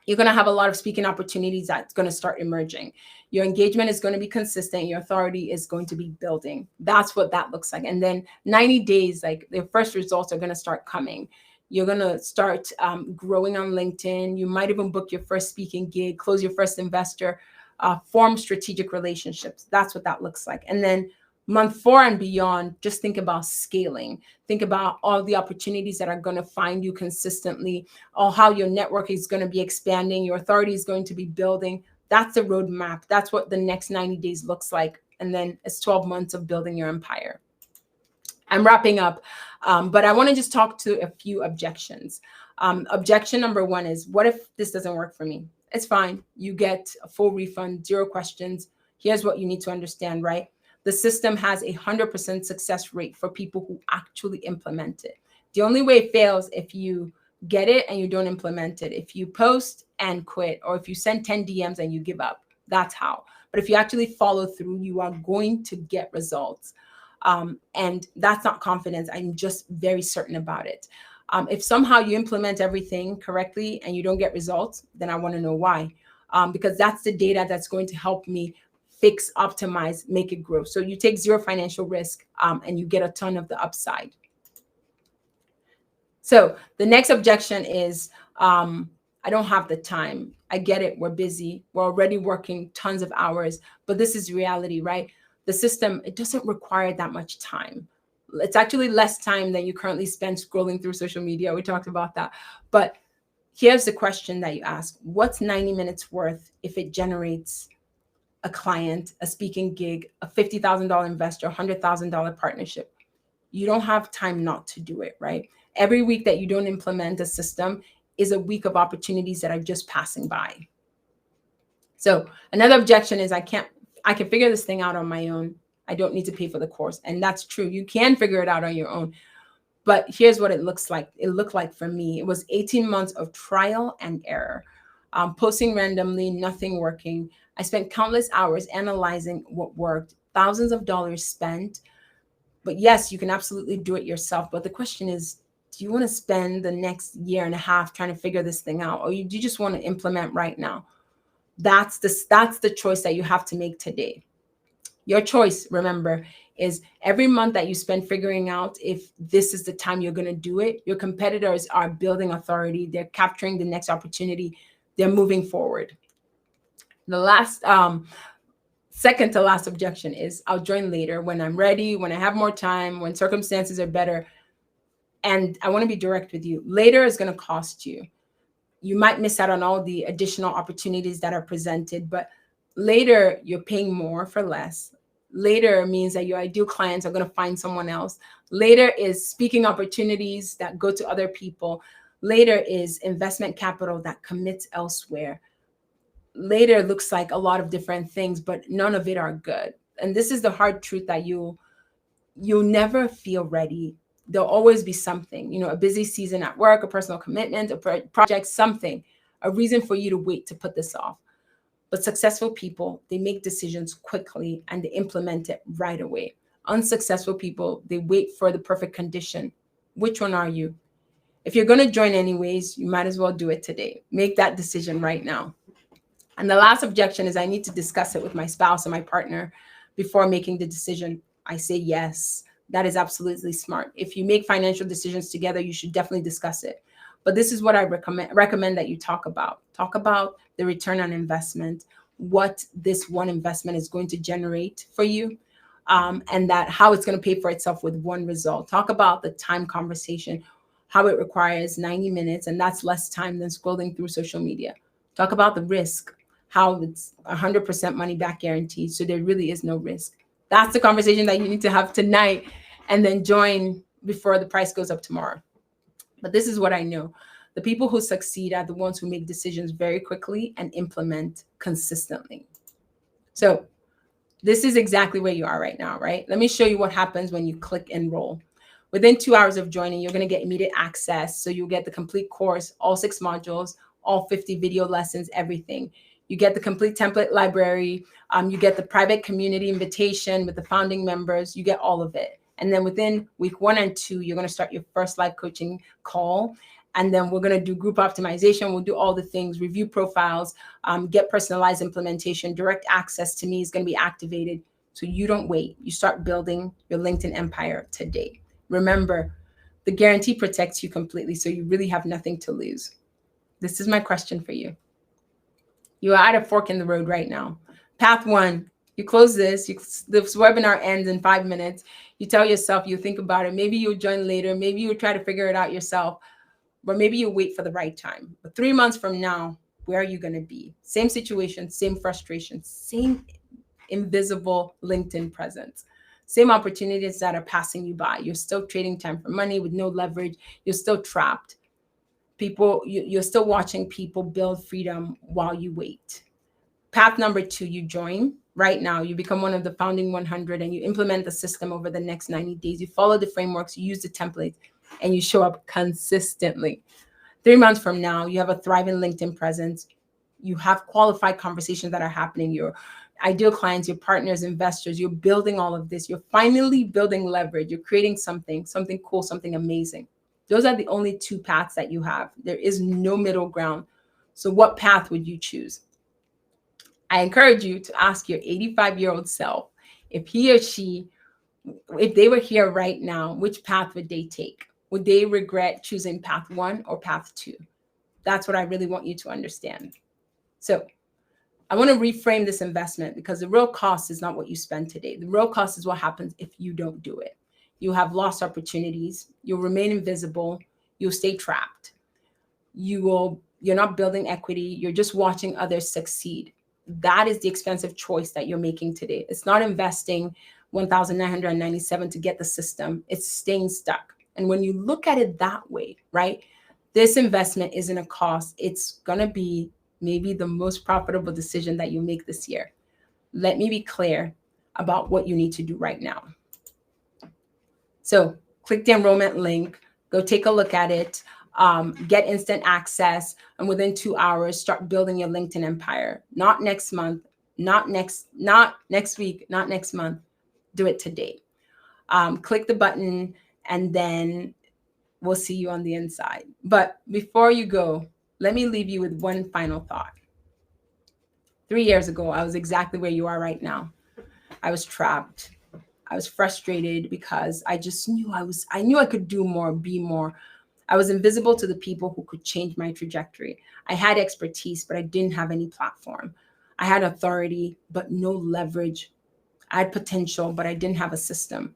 you're going to have a lot of speaking opportunities that's going to start emerging. Your engagement is going to be consistent. Your authority is going to be building. That's what that looks like. And then 90 days, like the first results are going to start coming. You're going to start growing on LinkedIn. You might even book your first speaking gig, close your first investor, form strategic relationships. That's what that looks like. And then month 4 and beyond, just think about scaling. Think about all the opportunities that are going to find you consistently, or how your network is going to be expanding, your authority is going to be building. That's the roadmap. That's what the next 90 days looks like. And then it's 12 months of building your empire. I'm wrapping up, but I want to just talk to a few objections. Objection number 1 is, what if this doesn't work for me? It's fine. You get a full refund, 0 questions. Here's what you need to understand, right? The system has a 100% success rate for people who actually implement it. The only way it fails if you get it and you don't implement it. If you post and quit, or if you send 10 DMs and you give up, that's how. But if you actually follow through, you are going to get results. And that's not confidence. I'm just very certain about it. If somehow you implement everything correctly and you don't get results, then I want to know why. because that's the data that's going to help me fix, optimize, make it grow. So you take zero financial risk and you get a ton of the upside. So the next objection is, I don't have the time. I get it. We're busy. We're already working tons of hours, but this is reality, right? The system, it doesn't require that much time. It's actually less time than you currently spend scrolling through social media. We talked about that. But here's the question that you ask. What's 90 minutes worth if it generates a client, a speaking gig, a $50,000 investor, $100,000 partnership? You don't have time not to do it, right? Every week that you don't implement a system is a week of opportunities that are just passing by. So another objection is I can figure this thing out on my own. I don't need to pay for the course. And that's true. You can figure it out on your own. But here's what it looks like. It looked like for me, it was 18 months of trial and error, posting randomly, nothing working. I spent countless hours analyzing what worked, thousands of dollars spent. But yes, you can absolutely do it yourself. But the question is, do you want to spend the next year and a half trying to figure this thing out? Or do you just want to implement right now? That's the choice that you have to make today. Your choice, remember, is every month that you spend figuring out if this is the time you're going to do it, your competitors are building authority. They're capturing the next opportunity. They're moving forward. The last, second to last objection is I'll join later when I'm ready, when I have more time, when circumstances are better. And I want to be direct with you. Later is going to cost you. You might miss out on all the additional opportunities that are presented, but later you're paying more for less. Later means that your ideal clients are going to find someone else. Later is speaking opportunities that go to other people. Later is investment capital that commits elsewhere. Later looks like a lot of different things, but none of it are good. And this is the hard truth that you'll never feel ready. There'll always be something, a busy season at work, a personal commitment, a project, something, a reason for you to wait to put this off. But successful people, they make decisions quickly and they implement it right away. Unsuccessful people, they wait for the perfect condition. Which one are you? If you're going to join anyways, you might as well do it today. Make that decision right now. And the last objection is I need to discuss it with my spouse or my partner before making the decision. I say yes. That is absolutely smart. If you make financial decisions together, you should definitely discuss it. But this is what I recommend that you talk about. Talk about the return on investment, what this one investment is going to generate for you, and that how it's going to pay for itself with one result. Talk about the time conversation, how it requires 90 minutes, and that's less time than scrolling through social media. Talk about the risk, how it's 100% money back guaranteed, so there really is no risk. That's the conversation that you need to have tonight, and then join before the price goes up tomorrow. But this is what I know. The people who succeed are the ones who make decisions very quickly and implement consistently. So this is exactly where you are right now, right? Let me show you what happens when you click enroll. Within 2 hours of joining, you're going to get immediate access. So you'll get the complete course, all 6 modules, all 50 video lessons, everything. You get the complete template library. You get the private community invitation with the founding members. You get all of it. And then within week 1 and 2, you're going to start your first live coaching call. And then we're going to do group optimization. We'll do all the things, review profiles, get personalized implementation. Direct access to me is going to be activated. So you don't wait. You start building your LinkedIn empire today. Remember, the guarantee protects you completely. So you really have nothing to lose. This is my question for you. You are at a fork in the road right now. Path 1, you close this. This webinar ends in 5 minutes. You tell yourself, you think about it. Maybe you'll join later. Maybe you'll try to figure it out yourself. But maybe you'll wait for the right time. But 3 months from now, where are you going to be? Same situation, same frustration, same invisible LinkedIn presence, same opportunities that are passing you by. You're still trading time for money with no leverage. You're still trapped. You're still watching people build freedom while you wait. Path number 2, you join right now. You become one of the founding 100 and you implement the system over the next 90 days. You follow the frameworks, you use the templates, and you show up consistently. 3 months from now, you have a thriving LinkedIn presence. You have qualified conversations that are happening. Your ideal clients, your partners, investors, you're building all of this. You're finally building leverage. You're creating something cool, something amazing. Those are the only 2 paths that you have. There is no middle ground. So what path would you choose? I encourage you to ask your 85-year-old self if he or she, if they were here right now, which path would they take? Would they regret choosing path one or path two? That's what I really want you to understand. So I want to reframe this investment, because the real cost is not what you spend today. The real cost is what happens if you don't do it. You have lost opportunities. You'll remain invisible. You'll stay trapped. You're not building equity. You're just watching others succeed. That is the expensive choice that you're making today. It's not investing 1,997 to get the system. It's staying stuck. And when you look at it that way, right, this investment isn't a cost. It's going to be maybe the most profitable decision that you make this year. Let me be clear about what you need to do right now. So click the enrollment link, go take a look at it, get instant access, and within 2 hours, start building your LinkedIn empire. Not next month, not next week, not next month. Do it today. Click the button, and then we'll see you on the inside. But before you go, let me leave you with one final thought. 3 years ago, I was exactly where you are right now. I was trapped. I was frustrated because I just knew I knew I could do more, be more. I was invisible to the people who could change my trajectory. I had expertise, but I didn't have any platform. I had authority, but no leverage. I had potential, but I didn't have a system.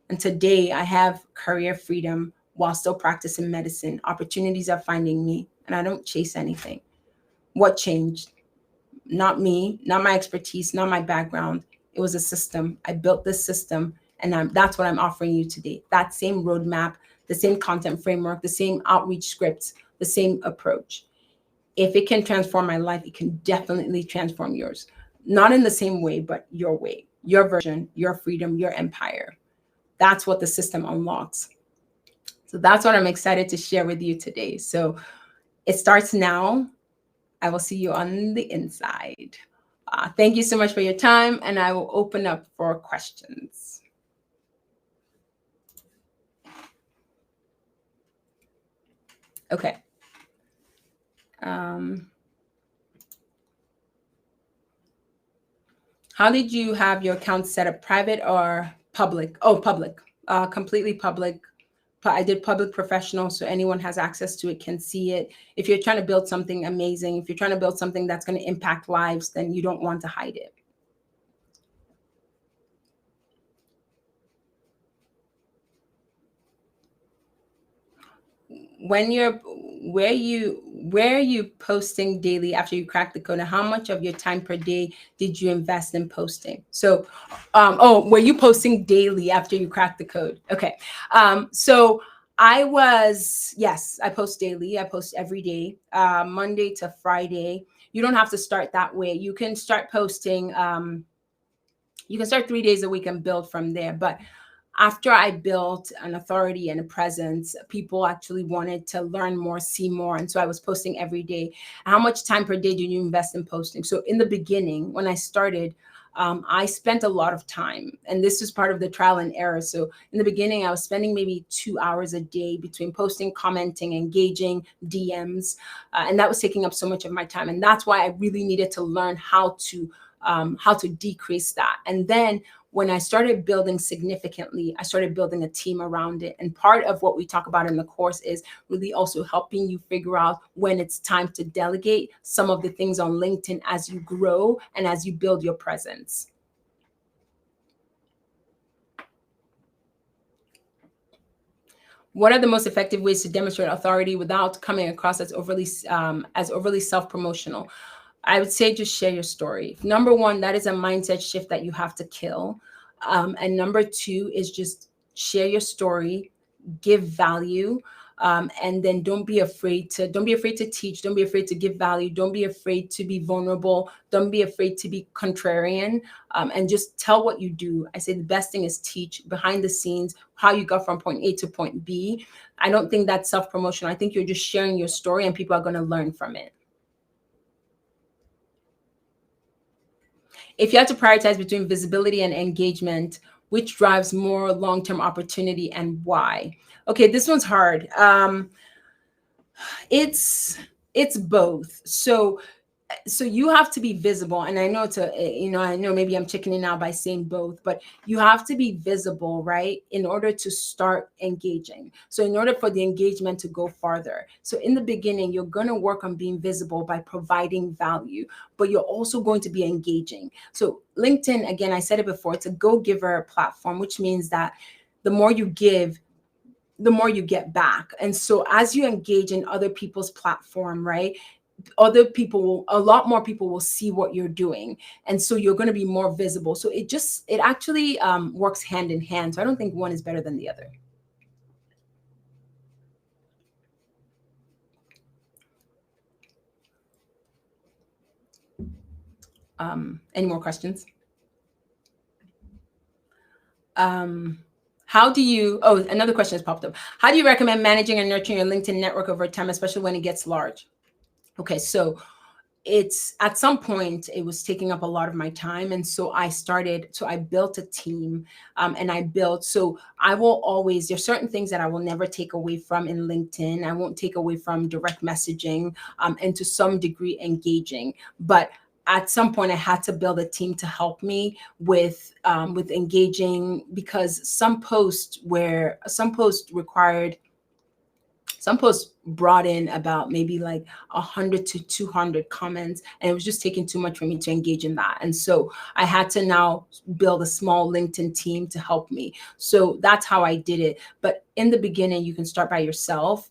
And today I have career freedom while still practicing medicine. Opportunities are finding me, and I don't chase anything. What changed? Not me, not my expertise, not my background. It was a system. I built this system, and that's what I'm offering you today. That same roadmap, the same content framework, the same outreach scripts, the same approach. If it can transform my life, it can definitely transform yours. Not in the same way, but your way, your version, your freedom, your empire. That's what the system unlocks. So that's what I'm excited to share with you today. So it starts now. I will see you on the inside. Thank you so much for your time, and I will open up for questions. Okay. How did you have your account set up, private or public? Oh, public, completely public. I did public professional, so anyone has access to it, can see it. If you're trying to build something amazing, if you're trying to build something that's going to impact lives, then you don't want to hide it. When where are you posting daily after you crack the code, and how much of your time per day did you invest in posting? So were you posting daily after you crack the code? Okay. So yes, I post daily. I post every day, Monday to Friday. You don't have to start that way. You can start posting, you can start 3 days a week and build from there. But after I built an authority and a presence, people actually wanted to learn more, see more. And so I was posting every day. How much time per day do you invest in posting? So in the beginning, when I started, I spent a lot of time, and this is part of the trial and error. So in the beginning, I was spending maybe 2 hours a day between posting, commenting, engaging, DMs, and that was taking up so much of my time. And that's why I really needed to learn how to decrease that. And then when I started building significantly, I started building a team around it. And part of what we talk about in the course is really also helping you figure out when it's time to delegate some of the things on LinkedIn as you grow and as you build your presence. What are the most effective ways to demonstrate authority without coming across as overly self-promotional? I would say just share your story. Number one, that is a mindset shift that you have to kill. And number two is just share your story, give value, and then don't be afraid to teach. Don't be afraid to give value. Don't be afraid to be vulnerable. Don't be afraid to be contrarian, and just tell what you do. I say the best thing is teach behind the scenes how you got from point A to point B. I don't think that's self-promotion. I think you're just sharing your story, and people are going to learn from it. If you had to prioritize between visibility and engagement, which drives more long-term opportunity and why? Okay, this one's hard. It's both. So So you have to be visible. And I know I know maybe I'm chickening out by saying both, but you have to be visible, right, in order to start engaging. So in order for the engagement to go farther. So in the beginning, you're going to work on being visible by providing value, but you're also going to be engaging. So LinkedIn, again, I said it before, it's a go-giver platform, which means that the more you give, the more you get back. And so as you engage in other people's platform, right, a lot more people will see what you're doing. And so you're going to be more visible. So it actually works hand in hand. So I don't think one is better than the other. Any more questions? How do you, oh, another question has popped up. How do you recommend managing and nurturing your LinkedIn network over time, especially when it gets large? Okay, so it's at some point it was taking up a lot of my time, and so I built a team, and so I will always, there's certain things that I will never take away from in LinkedIn. I won't take away from direct messaging, and to some degree engaging, but at some point I had to build a team to help me with engaging, because some posts required, some posts brought in about maybe like 100 to 200 comments, and it was just taking too much for me to engage in that. And so I had to now build a small LinkedIn team to help me. So that's how I did it. But in the beginning, you can start by yourself,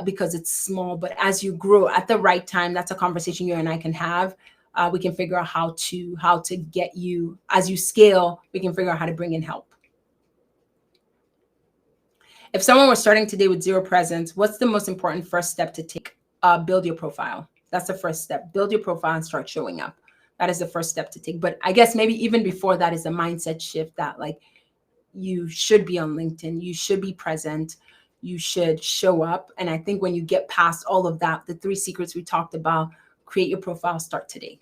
because it's small. But as you grow at the right time, that's a conversation you and I can have. We can figure out how to get you, as you scale, we can figure out how to bring in help. If someone was starting today with zero presence, what's the most important first step to take? Build your profile. That's the first step. Build your profile and start showing up. That is the first step to take. But I guess maybe even before that is a mindset shift that, like, you should be on LinkedIn. You should be present. You should show up. And I think when you get past all of that, the 3 secrets we talked about, create your profile, start today.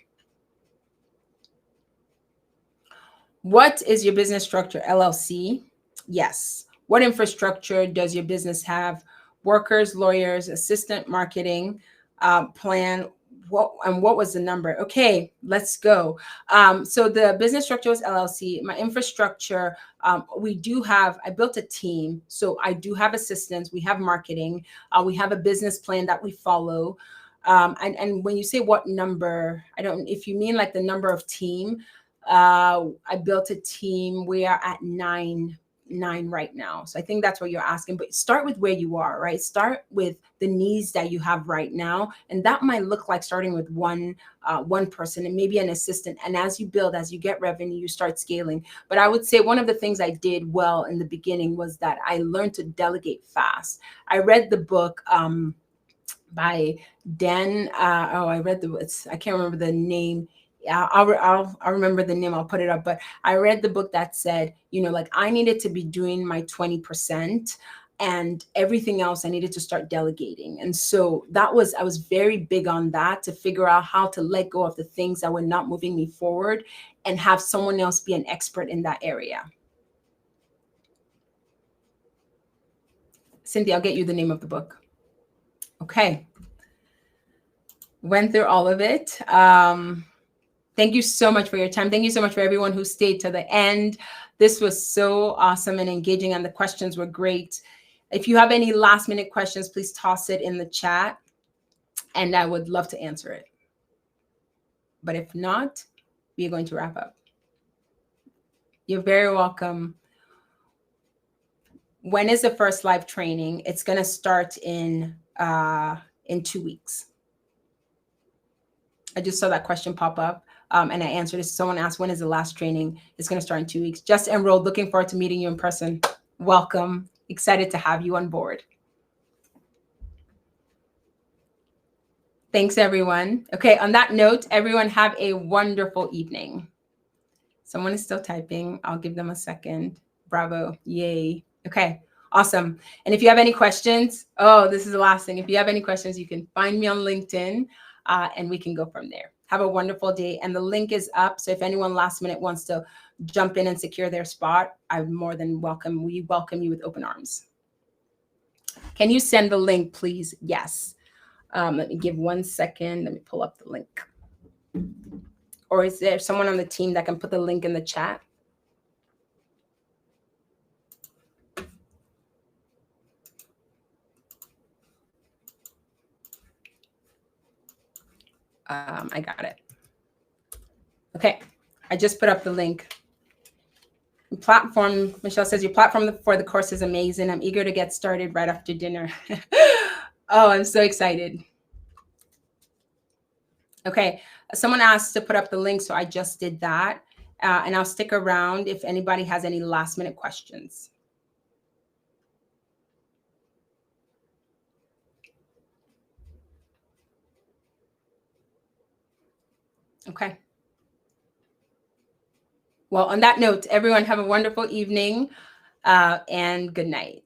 What is your business structure? LLC? Yes. What infrastructure does your business have? Workers, lawyers, assistant marketing, plan. What was the number? Okay, let's go. So the business structure was LLC. My infrastructure, I built a team. So I do have assistants. We have marketing. We have a business plan that we follow. And when you say what number, if you mean like the number of team, I built a team. We are at nine right now. So I think that's what you're asking, but start with where you are, right? Start with the needs that you have right now. And that might look like starting with one person and maybe an assistant. And as you build, as you get revenue, you start scaling. But I would say one of the things I did well in the beginning was that I learned to delegate fast. I read the book, by Dan. I can't remember the name. I'll remember the name. I'll put it up. But I read the book that said, like, I needed to be doing my 20%, and everything else I needed to start delegating. And so I was very big on that, to figure out how to let go of the things that were not moving me forward and have someone else be an expert in that area. Cynthia, I'll get you the name of the book. Okay. Went through all of it. Thank you so much for your time. Thank you so much for everyone who stayed to the end. This was so awesome and engaging, and the questions were great. If you have any last minute questions, please toss it in the chat, and I would love to answer it. But if not, we are going to wrap up. You're very welcome. When is the first live training? It's going to start in 2 weeks. I just saw that question pop up, and I answered it. Someone asked, when is the last training? It's going to start in 2 weeks. Just enrolled. Looking forward to meeting you in person. Welcome. Excited to have you on board. Thanks, everyone. Okay, on that note, everyone have a wonderful evening. Someone is still typing. I'll give them a second. Bravo. Yay. Okay, awesome. And if you have any questions, this is the last thing. If you have any questions, you can find me on LinkedIn, and we can go from there. Have a wonderful day. And the link is up. So if anyone last minute wants to jump in and secure their spot, I'm more than welcome. We welcome you with open arms. Can you send the link, please? Yes. Let me give 1 second. Let me pull up the link. Or is there someone on the team that can put the link in the chat? I got it. Okay, I just put up the link. Platform, Michelle says, your platform for the course is amazing. I'm eager to get started right after dinner. Oh, I'm so excited. Okay, someone asked to put up the link, so I just did that. And I'll stick around if anybody has any last minute questions. Okay. Well, on that note, everyone have a wonderful evening and good night.